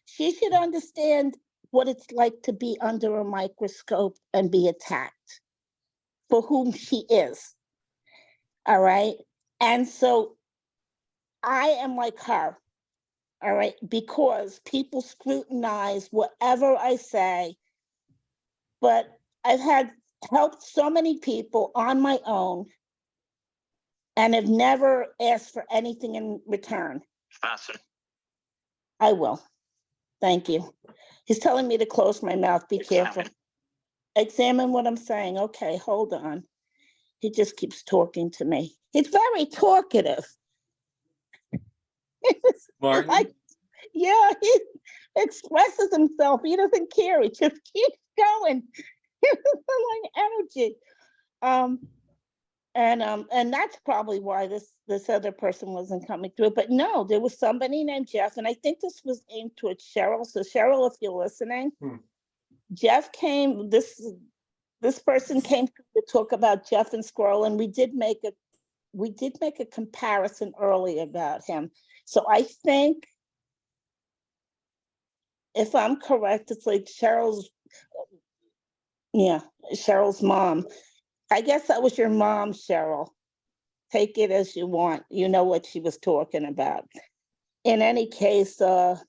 she should understand what it's like to be under a microscope and be attacked for whom she is. All right. And so I am like her. All right. Because people scrutinize whatever I say. But I've had helped so many people on my own and have never asked for anything in return. Faster. I will. Thank you. He's telling me to close my mouth. Be careful. Examine what I'm saying. Okay, hold on. He just keeps talking to me. He's very talkative. Martin? Like, yeah, he expresses himself. He doesn't care. He just keeps going. Like energy. And that's probably why this other person wasn't coming through. But no, there was somebody named Jeff, and I think this was aimed towards Cheryl. So Cheryl, if you're listening, Jeff came. This person came to talk about Jeff and Squirrel, and we did make a comparison earlier about him. So I think, if I'm correct, it's like Cheryl's mom. I guess that was your mom, Cheryl. Take it as you want. You know what she was talking about. In any case, and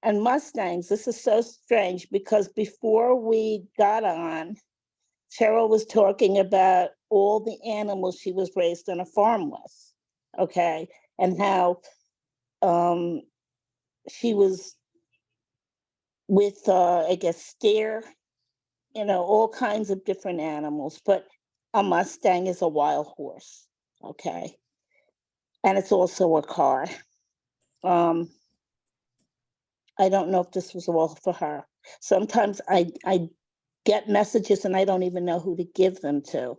Mustangs, this is so strange because before we got on, Cheryl was talking about all the animals she was raised on a farm with, okay? And how she was with, I guess, steer, all kinds of different animals, but a Mustang is a wild horse, okay? And it's also a car. I don't know if this was all for her. Sometimes I get messages and I don't even know who to give them to.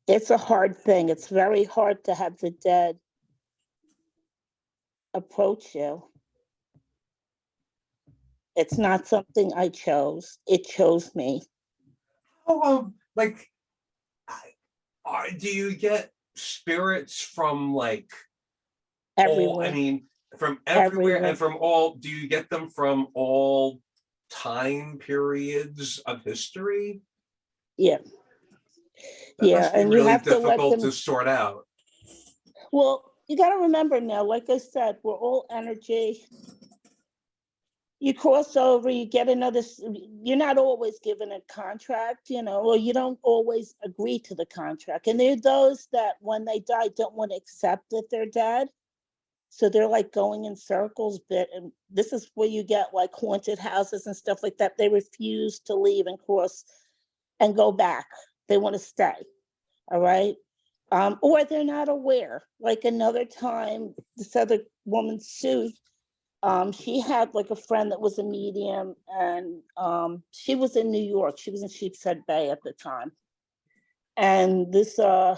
It's a hard thing. It's very hard to have the dead approach you. It's not something I chose. It chose me. Oh, do you get spirits from like Everywhere. from everywhere Everywhere. and from all? Do you get them from all time periods of history? Yeah. That Yeah, must be and you really have to let difficult them. to sort out. Well, you got to remember now, like I said, we're all energy. You cross over, you get another, you're not always given a contract, or you don't always agree to the contract. And there are those that when they die don't want to accept that they're dead. So they're like going in circles, and this is where you get like haunted houses and stuff like that. They refuse to leave and cross and go back. They want to stay. All right. Or they're not aware. Like another time, this other woman, Sue, she had like a friend that was a medium, and she was in New York. She was in Sheepshead Bay at the time. And this guy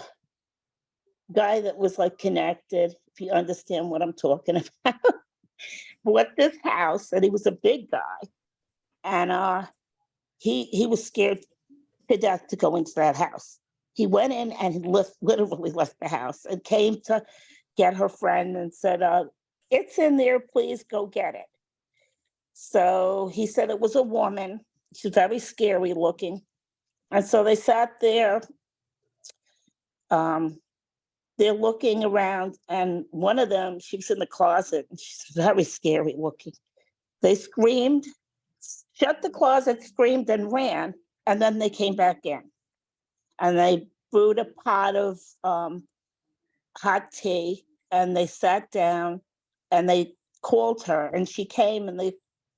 that was like connected, if you understand what I'm talking about, bought this house, and he was a big guy. And he was scared to death to go into that house. He went in and he literally left the house and came to get her friend and said, it's in there, please go get it. So he said it was a woman. She's very scary looking. And so they sat there, they're looking around, and one of them, she was in the closet, and she's very scary looking. They screamed, shut the closet, screamed, and ran, and then they came back in. And they brewed a pot of hot tea, and they sat down, and they called her, and she came, and they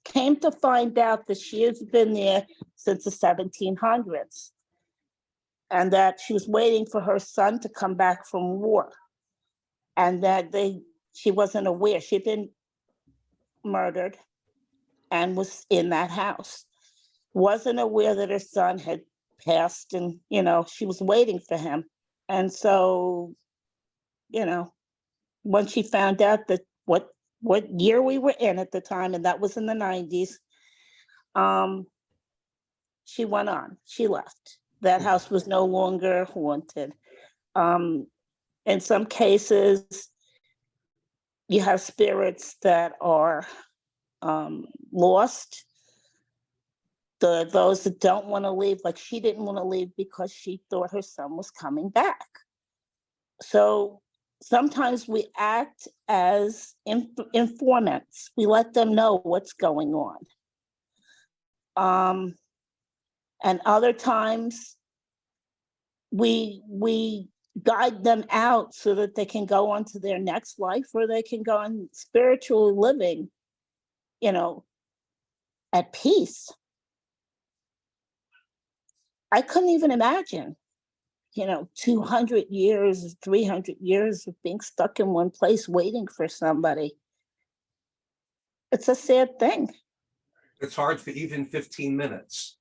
came to find out that she has been there since the 1700s, and that she was waiting for her son to come back from war, and that she wasn't aware. She'd been murdered and was in that house. Wasn't aware that her son had passed, and she was waiting for him. And so, when she found out that what year we were in at the time, and that was in the 90s, she went on. She left. that house was no longer haunted. In some cases, you have spirits that are lost. Those that don't want to leave, like she didn't want to leave because she thought her son was coming back. So sometimes we act as informants. We let them know what's going on. And other times we guide them out so that they can go on to their next life, or they can go on spiritual living, at peace. I couldn't even imagine, 200 years, 300 years of being stuck in one place waiting for somebody. It's a sad thing. It's hard for even 15 minutes.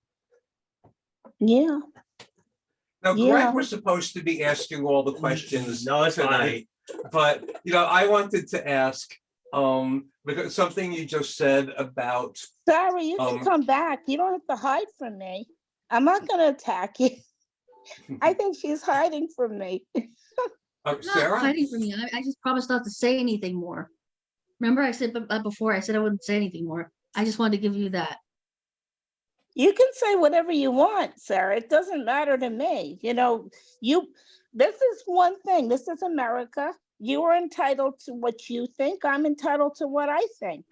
Yeah. Now, Yeah. Greg was supposed to be asking all the questions No, it's fine. tonight, but I wanted to ask, because something you just said about, Sarah, you can come back. You don't have to hide from me. I'm not going to attack you. I think she's hiding from me. Not Sarah? hiding from me. I just promised not to say anything more. Remember, I said before, I said I wouldn't say anything more. I just wanted to give you that. You can say whatever you want, Sarah. It doesn't matter to me. This is one thing. This is America. You are entitled to what you think. I'm entitled to what I think.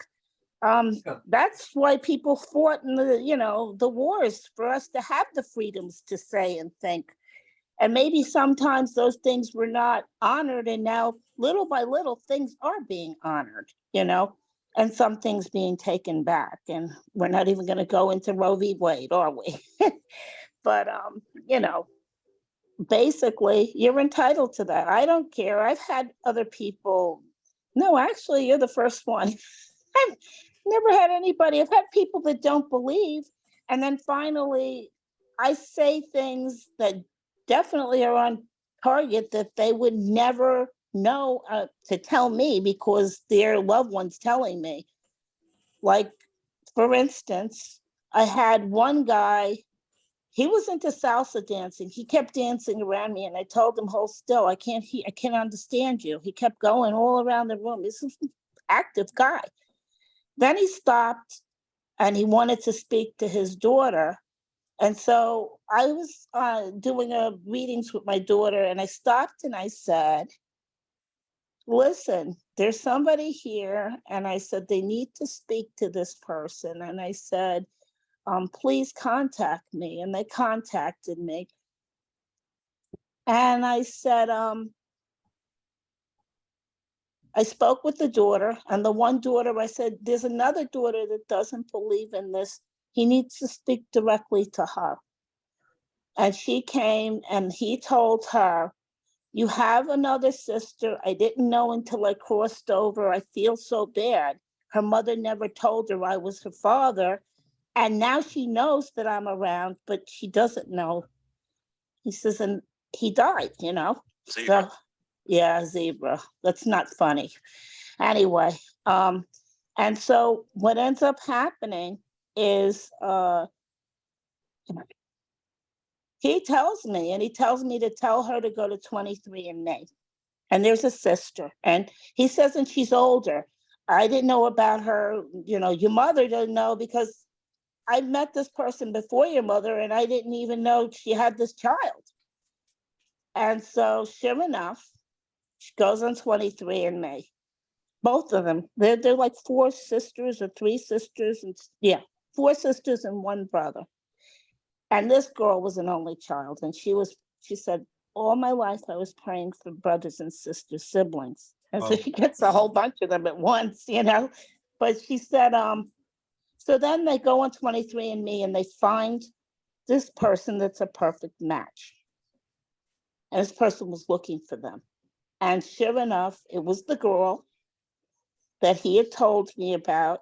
That's why people fought in the wars, for us to have the freedoms to say and think. And maybe sometimes those things were not honored, and now little by little things are being honored, and some things being taken back. And we're not even going to go into Roe v. Wade, are we? But basically you're entitled to that. I don't care. I've had other people. No, actually, you're the first one. I've never had anybody. I've had people that don't believe, and then finally I say things that definitely are on target that they would never know to tell me, because their loved ones telling me. Like, for instance, I had one guy, he was into salsa dancing. He kept dancing around me, and I told him, hold still, I can't understand you. He kept going all around the room. This is an active guy. Then he stopped and he wanted to speak to his daughter. And so I was doing readings with my daughter, and I stopped and I said, listen, there's somebody here. And I said, they need to speak to this person. And I said, please contact me. And they contacted me. And I said, I spoke with the daughter, and the one daughter, I said, there's another daughter that doesn't believe in this. He needs to speak directly to her. And she came, and he told her, you have another sister. I didn't know until I crossed over. I feel so bad. Her mother never told her I was her father. And now she knows that I'm around, but she doesn't know. He says, and he died, Zebra. So, yeah, zebra. That's not funny. Anyway, and so what ends up happening is he tells me to tell her to go to 23andMe. And there's a sister. And he says, and she's older. I didn't know about her. Your mother doesn't know, because I met this person before your mother, and I didn't even know she had this child. And so sure enough, she goes on 23andMe. Both of them. They're like 4 sisters or 3 sisters. And 4 sisters and 1 brother. And this girl was an only child. And she said, all my life I was praying for brothers and sisters, siblings. And so she gets a whole bunch of them at once, But she said, so then they go on 23andMe and they find this person that's a perfect match. And this person was looking for them. And sure enough, it was the girl that he had told me about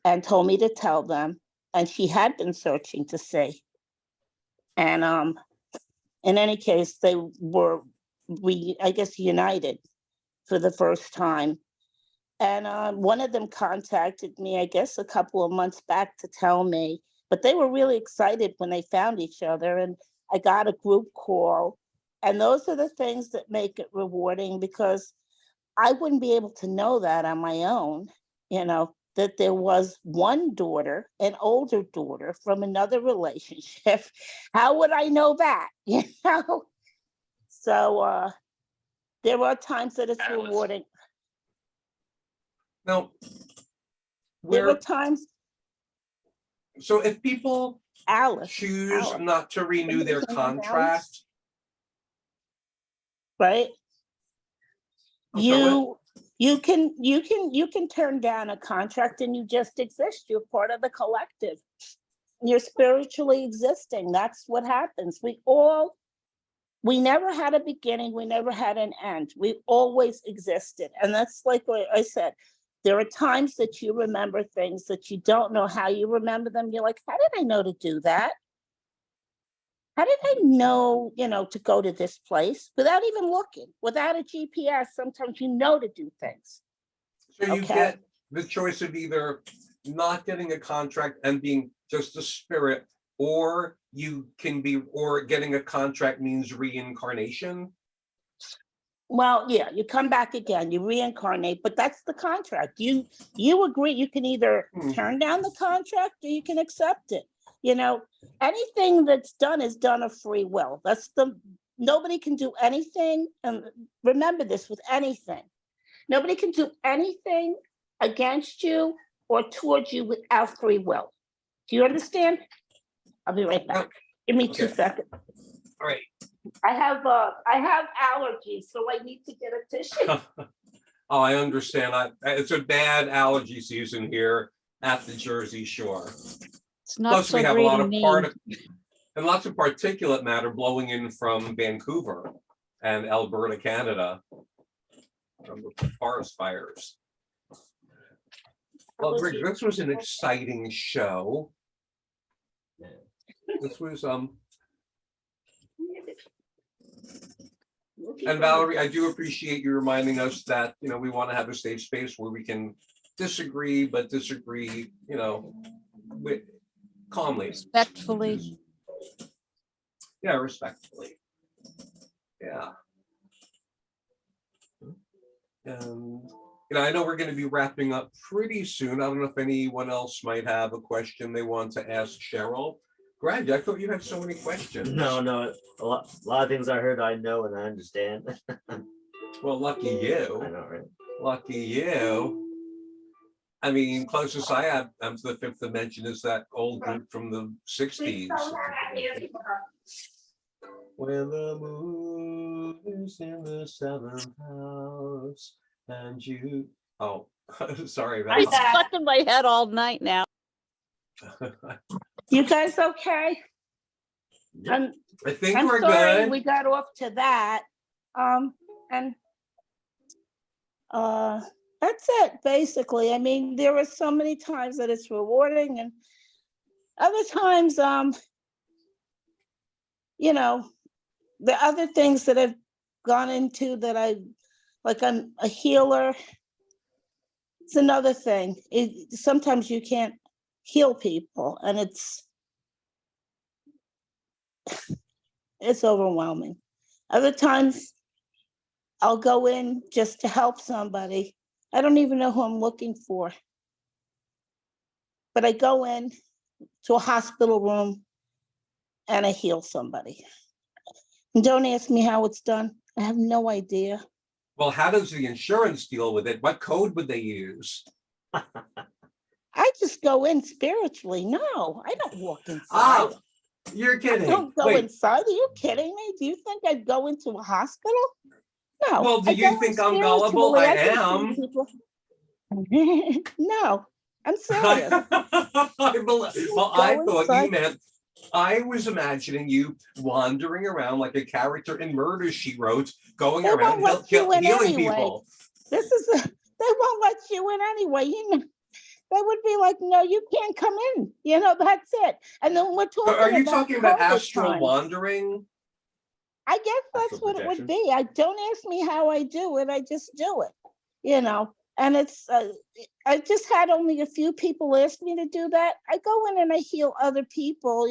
and told me to tell them. And she had been searching to see. And in any case, they were, I guess, united for the first time. And one of them contacted me, I guess, a couple of months back to tell me but they were really excited when they found each other, and I got a group call. And those are the things that make it rewarding, because I wouldn't be able to know that on my own, that there was one daughter, an older daughter from another relationship. How would I know that? So there are times that it's Alice. rewarding. Now, There were where, times, so if people Alice, choose not to renew their Somebody's name is Alice? contract, right? I'm sorry, what? You can turn down a contract and you just exist. You're part of the collective. You're spiritually existing. That's what happens. We never had a beginning. We never had an end. We always existed. And that's like what I said. There are times that you remember things that you don't know how you remember them. You're like, how did I know to do that? How did I know, to go to this place without even looking, without a GPS? Sometimes you know to do things. So you Okay. get the choice of either not getting a contract and being just a spirit, or or getting a contract means reincarnation. Well, yeah, you come back again, you reincarnate, but that's the contract. You agree, you can either turn down the contract or you can accept it. Anything that's done is done of free will. Nobody can do anything. And remember this with anything. Nobody can do anything against you or towards you without free will. Do you understand? I'll be right back. Give me 2 Okay. seconds. All right. I have allergies, so I need to get a tissue. Oh, I understand. It's a bad allergy season here at the Jersey Shore. It's not Plus, so we have a great lot in of Maine. and lots of particulate matter blowing in from Vancouver and Alberta, Canada, from the forest fires. Well, Greg, this was an exciting show. This was and Valerie, I do appreciate you reminding us that we want to have a safe space where we can disagree, but disagree, with calmly, Respectfully. yeah, respectfully, yeah. And I know we're going to be wrapping up pretty soon. I don't know if anyone else might have a question they want to ask Cheryl. Greg, I thought you had so many questions. No, a lot of things I heard I know and I understand. Well, lucky you. I know, right? Lucky you. I mean, closest I have to the fifth dimension is that old group from the 60s. When the moon is in the 7th house and you... Oh, sorry about It's that. stuck in my head all night now. You guys okay? Yep. I think I'm we're sorry good. we got off to that. And that's it, basically. I mean, there are so many times that it's rewarding, and other times, the other things that I've gone into that I'm a healer. It's another thing. Sometimes you can't heal people, and it's overwhelming. Other times I'll go in just to help somebody. I don't even know who I'm looking for. But I go in to a hospital room and I heal somebody. And don't ask me how it's done. I have no idea. Well, how does the insurance deal with it? What code would they use? I just go in spiritually. No, I don't walk inside. Oh, you're I kidding. don't go Wait, inside. Are you kidding me? Do you think I'd go into a hospital? No. well, do I you go in think I'm gullible? spiritually. I can see am. people. No, I'm serious. Well, I Go thought inside. you meant I was imagining you wandering around like a character in Murder, She Wrote, going They around won't let you in healing anyway. people. They won't let you in anyway. They would be like, no, you can't come in. That's it. And then we're talking But are you about talking about COVID astral times. wandering? I guess that's Astral what it would projection. be. Don't ask me how I do it. I just do it. And it's, I just had only a few people ask me to do that. I go in and I heal other people,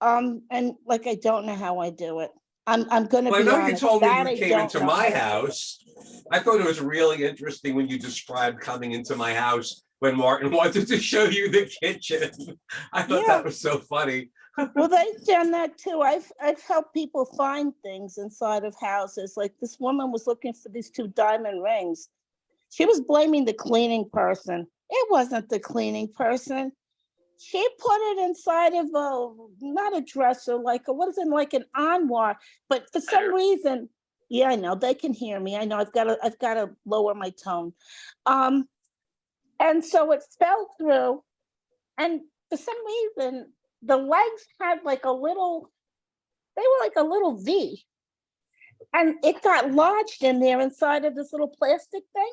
and like, I don't know how I do it. I'm gonna Well, I be know you honest, told me that you I came don't into know my how to do. house. I thought it was really interesting when you described coming into my house when Martin wanted to show you the kitchen. I thought Yeah. that was so funny. Well, they've done that too. I've helped people find things inside of houses. Like this woman was looking for these 2 diamond rings. She was blaming the cleaning person. It wasn't the cleaning person. She put it inside of not a dresser, like what is it, like an armoire. But for some reason, yeah, I know they can hear me. I know I've got to lower my tone. And so it fell through, and for some reason, the legs had like a little, they were like a little V, and it got lodged in there inside of this little plastic thing.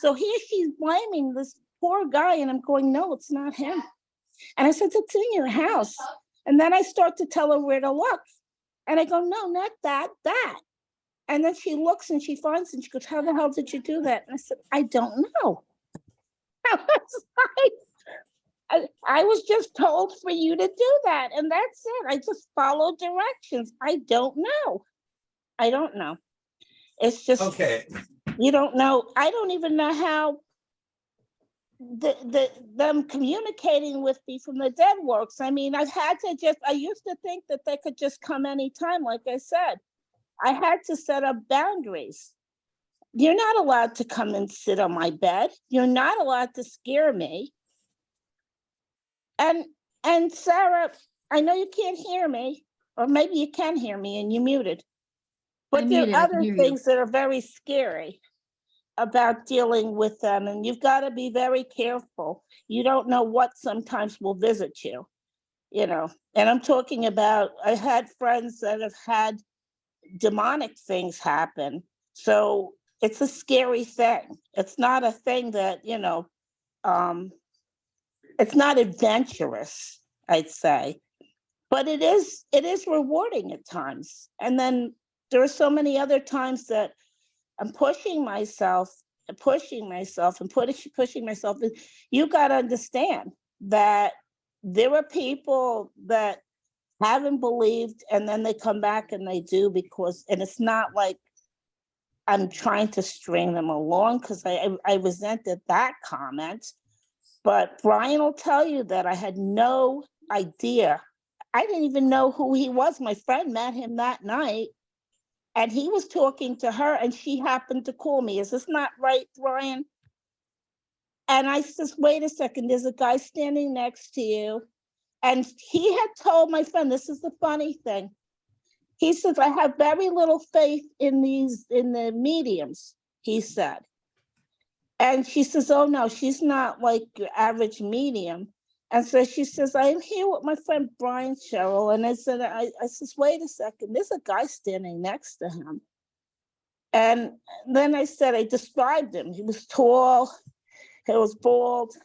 So here she's blaming this poor guy, and I'm going, no, it's not him. And I said, it's in your house. And then I start to tell her where to look. And I go, no, not that, that. And then she looks and she finds, and she goes, how the hell did you do that? And I said, I don't know. I was like, I was just told for you to do that. And that's it. I just followed directions. I don't know. I don't know. It's just, Okay, you don't know. I don't even know how them communicating with me from the dead works. I mean, I used to think that they could just come anytime. Like I said, I had to set up boundaries. You're not allowed to come and sit on my bed. You're not allowed to scare me. And Sarah, I know you can't hear me, or maybe you can hear me and you muted. But I'm there muted, are I can other hear you. things that are very scary about dealing with them, and you've got to be very careful. You don't know what sometimes will visit you, And I'm talking about, I had friends that have had demonic things happen. So it's a scary thing. It's not a thing that, it's not adventurous, I'd say. But it is rewarding at times. And then there are so many other times that I'm pushing myself and pushing myself and pushing myself. You got to understand that there are people that haven't believed, and then they come back and they do, and it's not like I'm trying to string them along, because I resented that comment. But Brian will tell you that I had no idea. I didn't even know who he was. My friend met him that night, and he was talking to her, and she happened to call me. Is this not right, Brian? And I says, wait a second, there's a guy standing next to you. And he had told my friend, this is the funny thing. He says, I have very little faith in the mediums, he said. And she says, oh no, she's not like your average medium. And so she says, I am here with my friend Brian, Cheryl. And I said, I says, wait a second, there's a guy standing next to him. And then I said, I described him. He was tall, he was bald.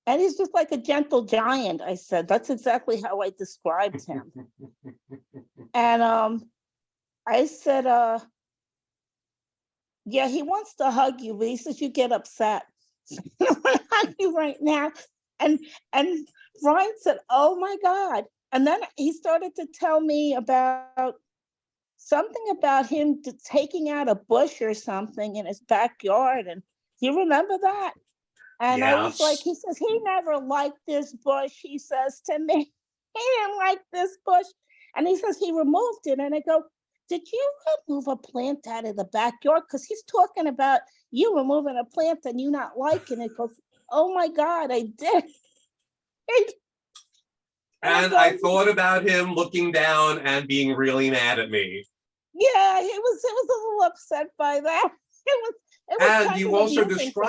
And he's just like a gentle giant, I said. That's exactly how I described him. And I said, yeah, he wants to hug you, but he says you get upset. I don't want to hug you right now. And Brian said, oh my God. And then he started to tell me about something about him taking out a bush or something in his backyard. And do you remember that? And I was like, yes. he says, he never liked this bush. He says to me, he didn't like this bush. And he says he removed it. And I go, did you remove a plant out of the backyard? Because he's talking about you removing a plant and you not liking it. Goes, oh my God, I did. And I thought about him looking down and being really mad at me. Yeah, he was a little upset by that. It was And kind you of also amusing to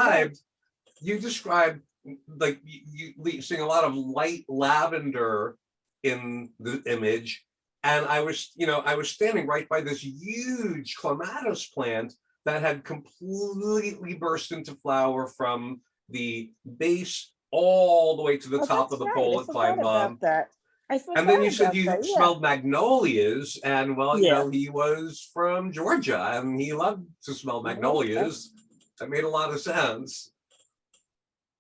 me. described like you seeing a lot of light lavender in the image. And I was standing right by this huge clematis plant that had completely burst into flower from the base all the way to the Oh, top that's of the right. pole I it forgot climbed on. about that. I forgot And then you said about you that, yeah. smelled magnolias, and well, you Yeah. know, he was from Georgia and he loved to smell magnolias. That made a lot of sense.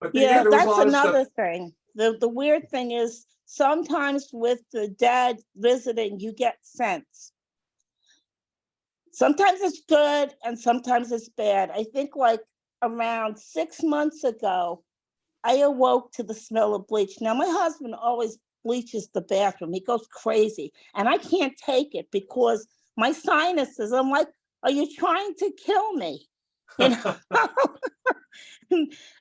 But then, Yeah, there was a that's lot of stuff. another thing. The weird thing is sometimes with the dad visiting, you get sense. Sometimes it's good and sometimes it's bad. I think like around 6 months ago, I awoke to the smell of bleach. Now, my husband always bleaches the bathroom. He goes crazy. And I can't take it because my sinuses, I'm like, are you trying to kill me? You know?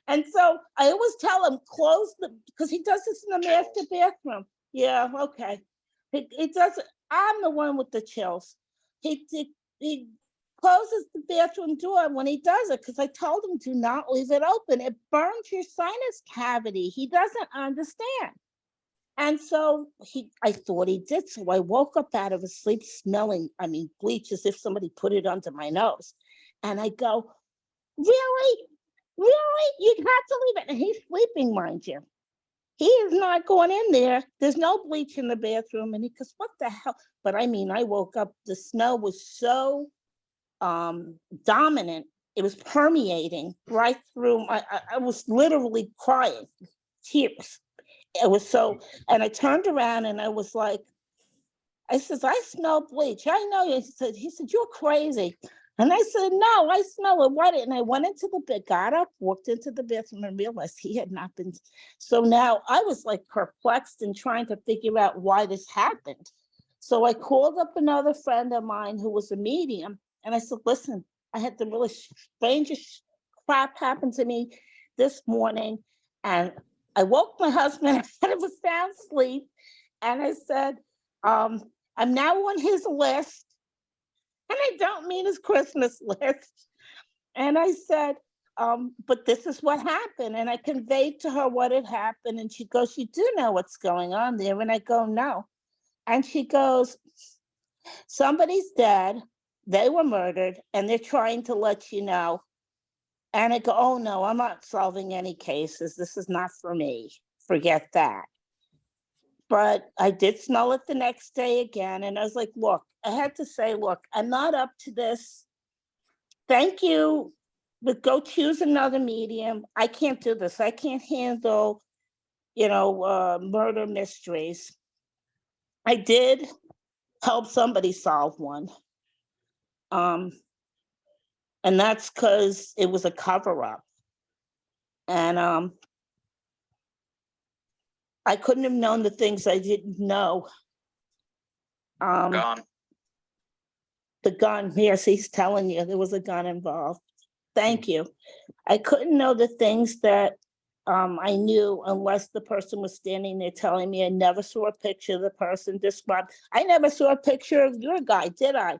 And so I always tell him, close the, because he does this in the master bathroom. Yeah, okay. He does it. I'm the one with the chills. He closes the bathroom door when he does it, because I told him do not leave it open. It burns your sinus cavity. He doesn't understand. And so I thought he did. So I woke up out of his sleep smelling, bleach as if somebody put it under my nose. And I go, really? Really? You have to leave it. And he's sleeping, mind you. He is not going in there. There's no bleach in the bathroom. And he goes, what the hell? But I woke up, the smell was so dominant. It was permeating right through. I was literally crying, tears. It was so, and I turned around and I was like, I says, I smell bleach. I know you. He said, you're crazy. And I said, no, I smell it. What? And I went into the bed, got up, walked into the bathroom and realized he had not been. So now I was like perplexed and trying to figure out why this happened. So I called up another friend of mine who was a medium. And I said, listen, I had the really strangest crap happen to me this morning. And I woke my husband out of a sound sleep. And I said, I'm now on his list. And I don't mean his Christmas list. And I said, but this is what happened. And I conveyed to her what had happened. And she goes, you do know what's going on there? And I go, no. And she goes, somebody's dead. They were murdered and they're trying to let you know. And I go, oh no, I'm not solving any cases. This is not for me. Forget that. But I did smell it the next day again. And I was like, look, I had to say, look, I'm not up to this. Thank you, but go choose another medium. I can't do this. I can't handle, murder mysteries. I did help somebody solve one. And that's because it was a cover-up. And I couldn't have known the things I didn't know. Gone. The gun, yes, he's telling you there was a gun involved. Thank you. I couldn't know the things that I knew unless the person was standing there telling me. I never saw a picture of the person described. I never saw a picture of your guy, did I,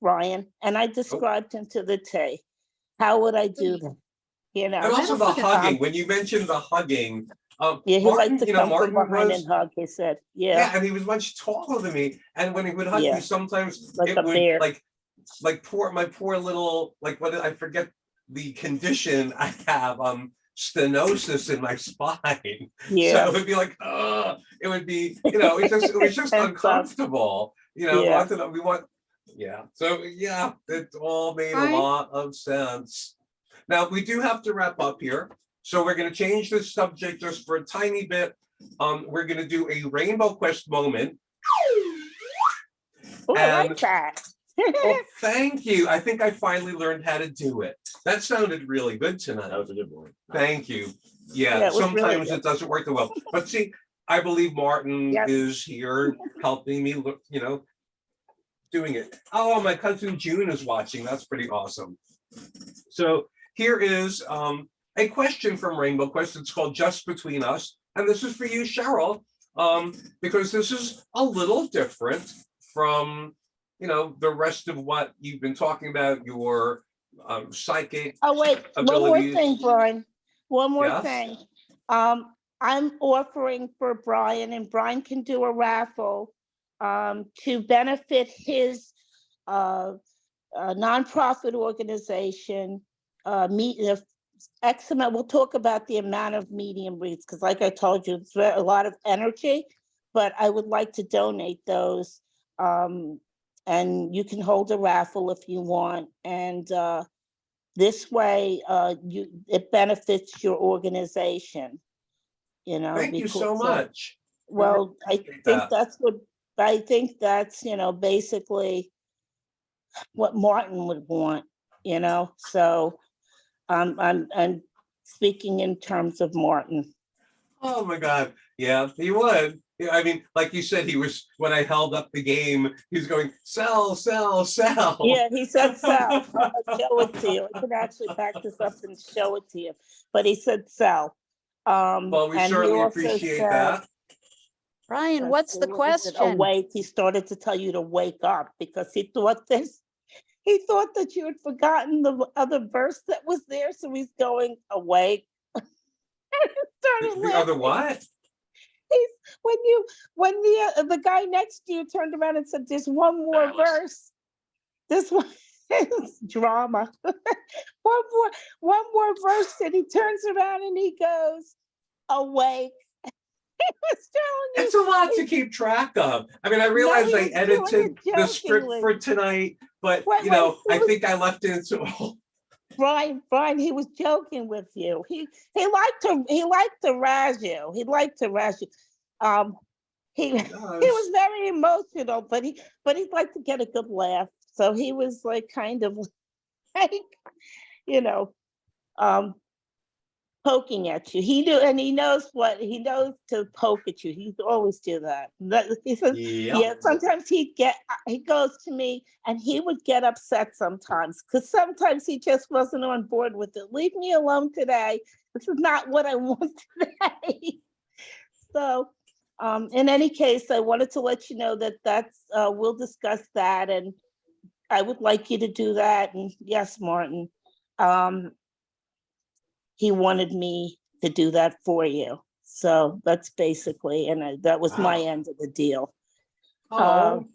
Brian? And I described him to the T. How would I do that? And also the hugging, when you mentioned the hugging, Yeah, he Martin, liked to come Martin from behind was, and hug, he said, yeah, yeah. and he was much taller than me. And when he would hug Yeah. me, sometimes Like it a would bear. like my poor little, I forget the condition I have, stenosis in my spine. Yeah. So it would be like, it would be, it was just uncomfortable. Yeah. So yeah, it all made a Brian? lot of sense. Now we do have to wrap up here. So we're going to change the subject just for a tiny bit. We're going to do a Rainbow Quest moment. Oh, I like that. Well, thank you. I think I finally learned how to do it. That sounded really good tonight. That was a good one. Thank you. Yeah, Yeah, it was really sometimes good. it doesn't work that well. But see, I believe Martin Yes. is here helping me look, doing it. Oh, my cousin June is watching. That's pretty awesome. So here is a question from Rainbow Quest. It's called Just Between Us. And this is for you, Cheryl, because this is a little different from, the rest of what you've been talking about, your psychic Oh, wait, abilities. one more thing, Brian. One more Yes? thing. I'm offering for Brian, and Brian can do a raffle to benefit his nonprofit organization. X amount. We'll talk about the amount of medium reads because, like I told you, it's a lot of energy. but I would like to donate those. And you can hold a raffle if you want. And this way, it benefits your organization, Thank you so because, much. well, I Appreciate think that. that's basically what Martin would want, so I'm speaking in terms of Martin. Oh my God. Yeah, he would. Yeah, I mean, like you said, when I held up the game, he's going, sell, sell, sell. Yeah, he said sell. I'll show it to you. I can actually back this up and show it to you, but he said sell. Well, we And he certainly also appreciate said, that. Brian, let's what's see, the what was it? question? Awake. He started to tell you to wake up because he thought that you had forgotten the other verse that was there. So he's going awake. Started The other laughing. what? He's when the guy next to you turned around and said, "There's one more verse. This one is drama. one more verse." And he turns around and he goes, "Awake." He was telling It's you. a lot to keep track of. I mean, I realize he I was doing edited it the script jokingly. for tonight, but Wait, I think I left it into Brian, he was joking with you. He liked to razz you. He liked to razz you. He was very emotional, but he'd like to get a good laugh. So he was like kind of like, you know, um, poking at you. He knew, and he knows to poke at you. He always do that. He says, Yeah. yeah. Sometimes he goes to me, and he would get upset sometimes because sometimes he just wasn't on board with it. Leave me alone today. This is not what I want today. So, in any case, I wanted to let you know that's we'll discuss that, and I would like you to do that. And yes, Martin. He wanted me to do that for you. So that's basically, and that was my end of the deal. Oh,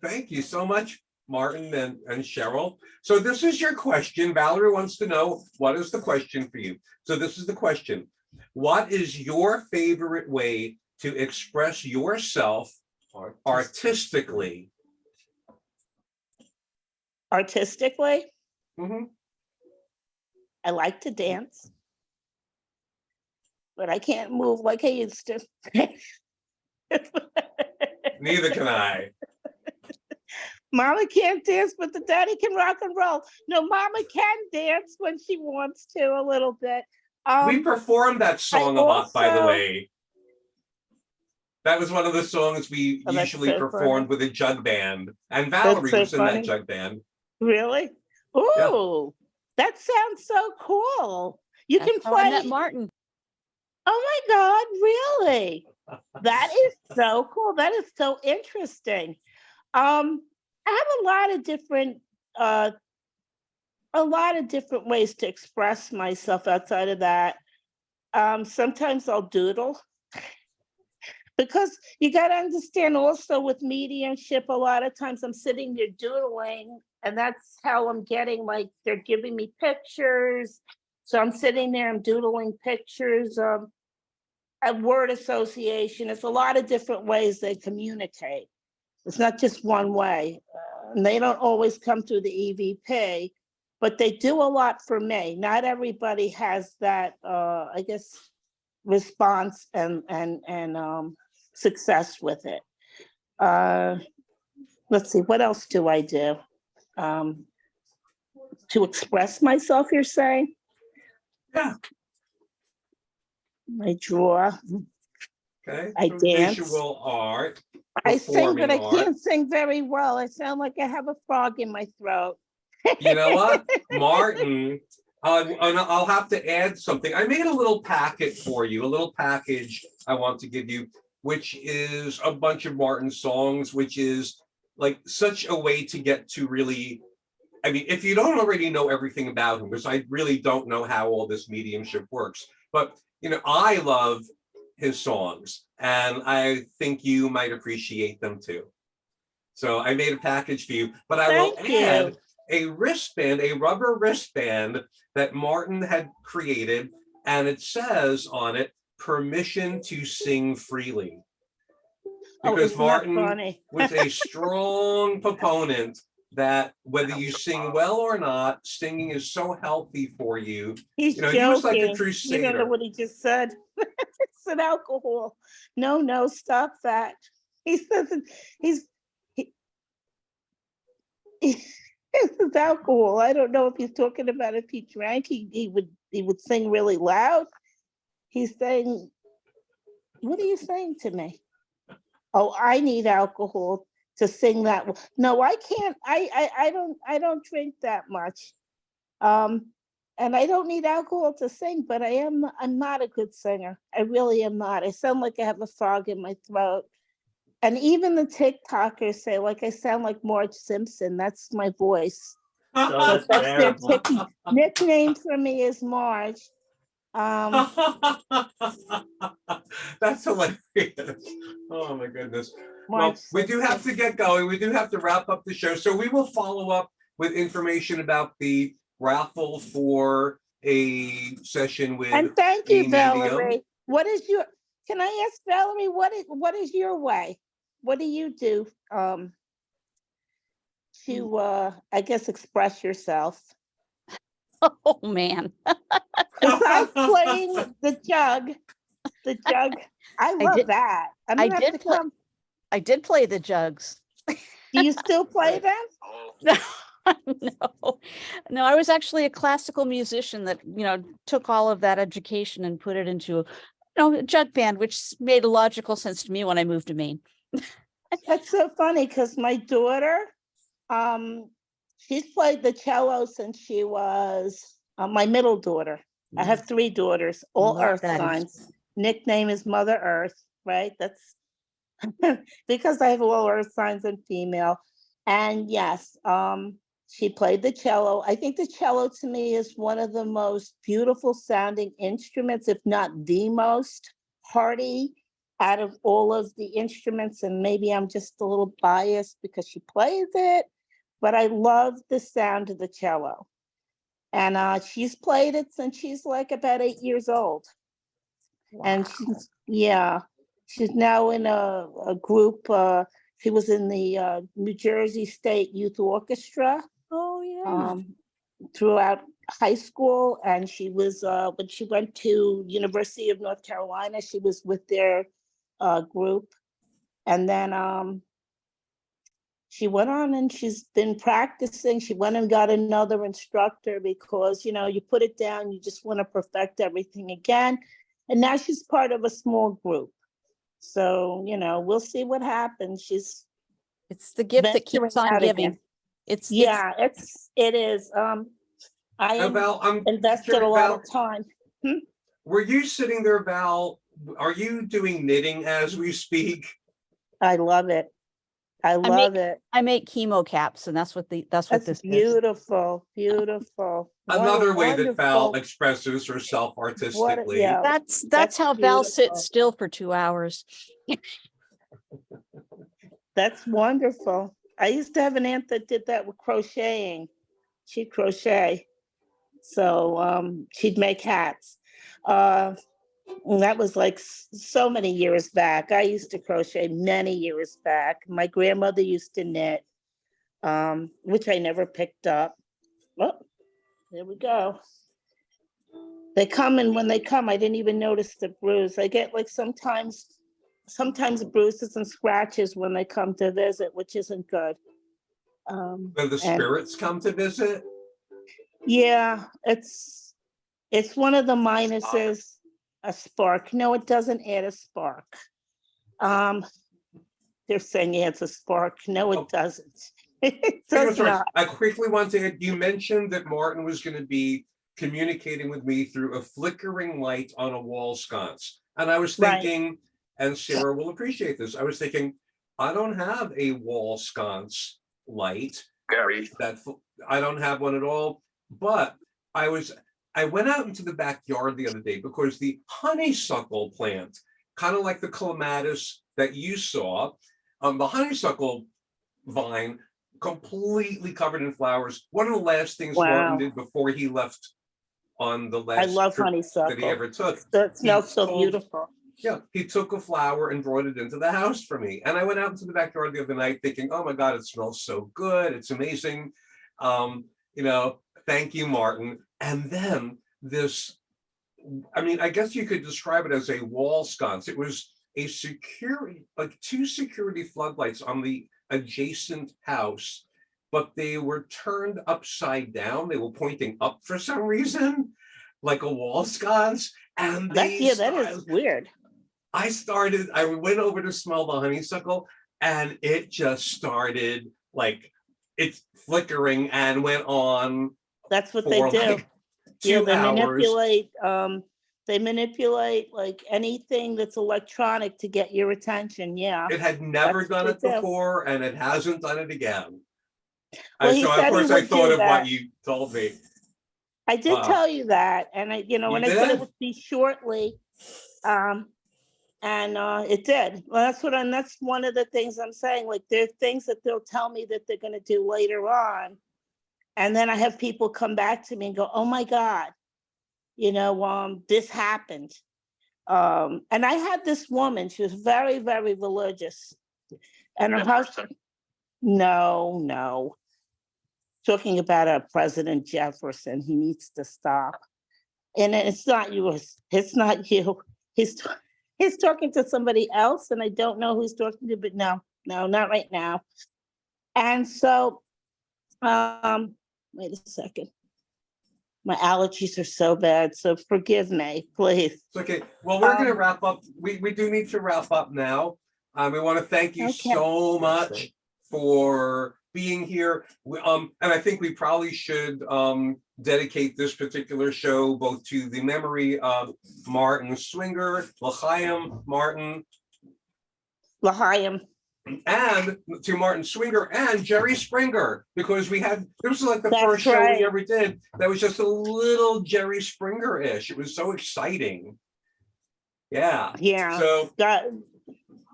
thank you so much, Martin and Cheryl. So this is your question. Valerie wants to know, what is the question for you? So this is the question. What is your favorite way to express yourself artistically? Artistically, Mhm. I like to dance, but I can't move like I used to. Neither can I. Mama can't dance, but the daddy can rock and roll. No, Mama can dance when she wants to a little bit. We performed that song a lot, by the way. That was one of the songs we usually performed with a jug band, and Valerie was in that jug band. Really? Ooh, that sounds so cool. You That's can how I play. met Martin. Oh my God, really? That is so cool. That is so interesting. I have a lot of different ways to express myself outside of that. Sometimes I'll doodle because you got to understand also with mediumship, a lot of times I'm sitting there doodling, and that's how I'm getting, like, they're giving me pictures. So I'm sitting there, I'm doodling pictures. A word association. It's a lot of different ways they communicate. It's not just one way. And they don't always come through the EVP, but they do a lot for me. Not everybody has that, I guess, response and success with it. Let's see, what else do I do? To express myself, you're saying? Yeah. I draw. Okay. I dance. Visual art. I sing, but I performing art. can't sing very well. I sound like I have a frog in my throat. You know what, Martin? And I'll have to add something. I made a little packet for you, a little package I want to give you, which is a bunch of Martin songs, which is like such a way to get to really. I mean, if you don't already know everything about him, because I really don't know how all this mediumship works, but I love his songs, and I think you might appreciate them too. So I made a package for you, but I will add a wristband, a rubber wristband that Martin had created, and it says on it, "Permission to sing freely." Oh, Because isn't that Martin funny? was a strong proponent that whether you sing well or not, singing is so healthy for you. He's You know, he was like a joking. You don't know crusader. what he just said. It's an alcohol. No, stop that. He says he's he, it's alcohol. I don't know if he's talking about if he drank, he would sing really loud. He's saying, what are you saying to me? Oh, I need alcohol to sing that. No, I can't. I don't drink that much. And I don't need alcohol to sing, but I'm not a good singer. I really am not. I sound like I have a frog in my throat. And even the TikTokers say, like, I sound like Marge Simpson. That's my voice. Oh, that's That's their terrible. nickname for me is Marge. That's hilarious. Oh my goodness. Marge Well, we do have Simpson. to get going. We do have to wrap up the show. So we will follow up with information about the raffle for a session with And thank you, Amy Dio. Valerie. Can I ask Valerie, what is your way? What do you do to I guess express yourself? Oh, man. Besides playing the jug, I love did- that. I'm I gonna have to did play- come. I did play the jugs. Do you still play them? No, no, I was actually a classical musician that, took all of that education and put it into, a jug band, which made logical sense to me when I moved to Maine. That's so funny because my daughter, she's played the cello since she was my middle daughter. I have 3 daughters, all Love earth that signs. Nickname is Mother Earth, right? That's because I have all earth signs and female. And yes, she played the cello. I think the cello to me is one of the most beautiful sounding instruments, if not the most hearty out of all of the instruments. And maybe I'm just a little biased because she plays it, but I love the sound of the cello. And she's played it since she's like about 8 years old. And she's now in a group. She was in the New Jersey State Youth Orchestra Oh, yeah. throughout high school, and she was when she went to University of North Carolina, she was with their group, and then she went on and she's been practicing. She went and got another instructor because you put it down, you just want to perfect everything again, and now she's part of a small group. So we'll see what happens. She's It's the gift that venturing keeps on out giving. again. It's It is. I Now, have Val, I'm invested a curious, lot Val, of time. were you sitting there, Val? Are you doing knitting as we speak? I love it. I love it. I make chemo caps, and that's what That's this is. beautiful, beautiful. Another way that Val Wonderful. expresses herself artistically. yeah. That's That's how Val beautiful. sits still for 2 hours. That's wonderful. I used to have an aunt that did that with crocheting. She'd crochet. So she'd make hats. And that was like so many years back. I used to crochet many years back. My grandmother used to knit, which I never picked up. Oh, there we go. They come, and when they come, I didn't even notice the bruise. I get like sometimes bruises and scratches when they come to visit, which isn't good. When the And spirits come to visit. yeah, it's one of the minuses. A spark. No, it doesn't add a spark. They're saying it adds a spark. No, Oh. it doesn't. It I'm does sorry, not. I quickly want to add, you mentioned that Martin was going to be communicating with me through a flickering light on a wall sconce. And I was Right. thinking, and Sarah will appreciate this, I was thinking, I don't have a wall sconce light. Gary. I don't have one at all, but I went out into the backyard the other day because the honeysuckle plant, kind of like the clematis that you saw, the honeysuckle vine completely covered in flowers. One of the last things Martin Wow. did before he left on the I last love trip that he honeysuckle. ever took, It smells so told- beautiful. Yeah, he took a flower and brought it into the house for me. And I went out into the backyard the other night thinking, oh my God, it smells so good. It's amazing. You know, thank you, Martin. And then this, I mean, I guess you could describe it as a wall sconce. It was a security, like 2 security floodlights on the adjacent house, but they were turned upside down. They were pointing up for some reason, like a wall sconce. And That is weird. I went over to smell the honeysuckle, and it just started like it's flickering and went on That's what they for do. like Yeah, 2 they hours. manipulate like anything that's electronic to get your attention. Yeah. It had never That's what done they it do. before, and it hasn't done it again. Well, And he so of said he course I would thought do of what that. you told me. I did Wow. tell you that, and I, You when I said did? it would be shortly, and it did. Well, that's one of the things I'm saying. Like, there are things that they'll tell me that they're going to do later on, and then I have people come back to me and go, "Oh my God, this happened." And I had this woman. She was very, very religious, and her husband. No. Talking about President Jefferson, he needs to stop. And it's not you. It's not you. He's talking to somebody else, and I don't know who he's talking to. But no, not right now. And so, wait a second. My allergies are so bad, so forgive me, please. It's okay. Well, we're going to Um, wrap up. We do need to wrap up now. We want to thank you Okay. so Yes, much thank- for being here. And I think we probably should dedicate this particular show both to the memory of Martin Swinger, L'chaim Martin, L'chaim. and to Martin Swinger and Jerry Springer, because this was like the That's first show right. we ever did that was just a little Jerry Springer-ish. It was so exciting. Yeah. Yeah. So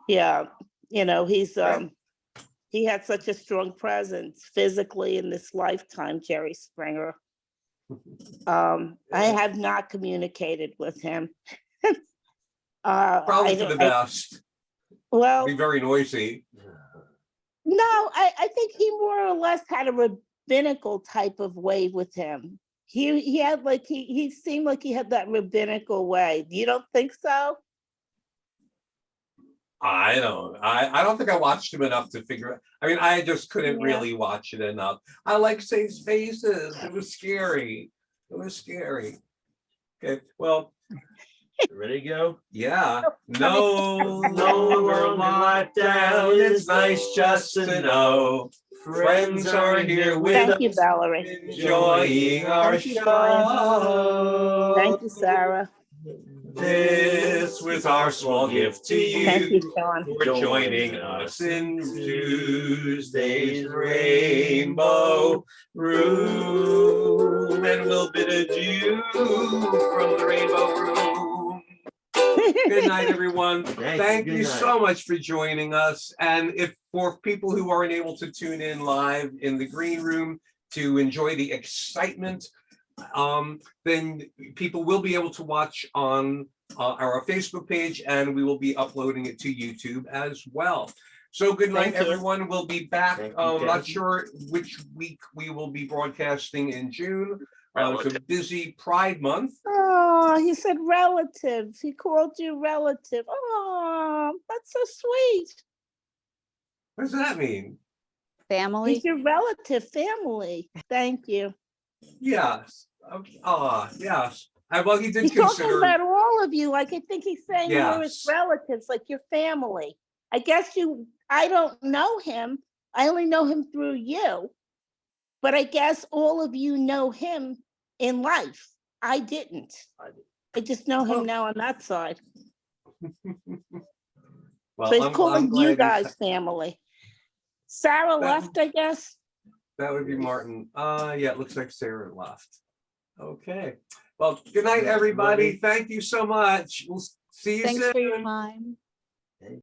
Yeah. He had such a strong presence physically in this lifetime, Jerry Springer. I have not communicated with him. probably for the best. Well, Be very noisy. no, I think he more or less had a rabbinical type of way with him. He had like he seemed like he had that rabbinical way. You don't think so? I don't think I watched him enough to figure out. I mean, I just couldn't Yeah. really watch it enough. I like safe spaces. It was scary. Okay, well, Ready to go? yeah. No longer locked down. It's nice just to know friends are here with Thank us, you, Valerie. enjoying our Thank you, show. Thank you, Sarah. This was our small gift to Thank you you, Sean. for joining us in Tuesday's Rainbow Room. And we'll bid adieu from the Rainbow Room. Good night, everyone. Thank you so much for joining us. And if for people who aren't able to tune in live in the green room to enjoy the excitement, then people will be able to watch on our Facebook page, and we will be uploading it to YouTube as well. So good night, Thank you. everyone. We'll be back. Thank you, Not Dad. sure which week we will be broadcasting in June. It's a Relative. busy Pride month. Oh, he said relative. He called you relative. Oh, that's so sweet. What does that mean? Family. He's your relative family. Thank you. Yes. Yes. Well, he did He's talking consider. about all of you. Like, I think he's saying you're his Yes. relatives, like your family. I guess I don't know him. I only know him through you. But I guess all of you know him in life. I didn't. I just know him Well- now on that side. Well, So he's I'm calling glad you you guys said- family. Sarah That- left, I guess. That would be Martin. Yeah, it looks like Sarah left. Okay. Well, good night, everybody. Thank you so much. We'll see you Thanks for your soon. time.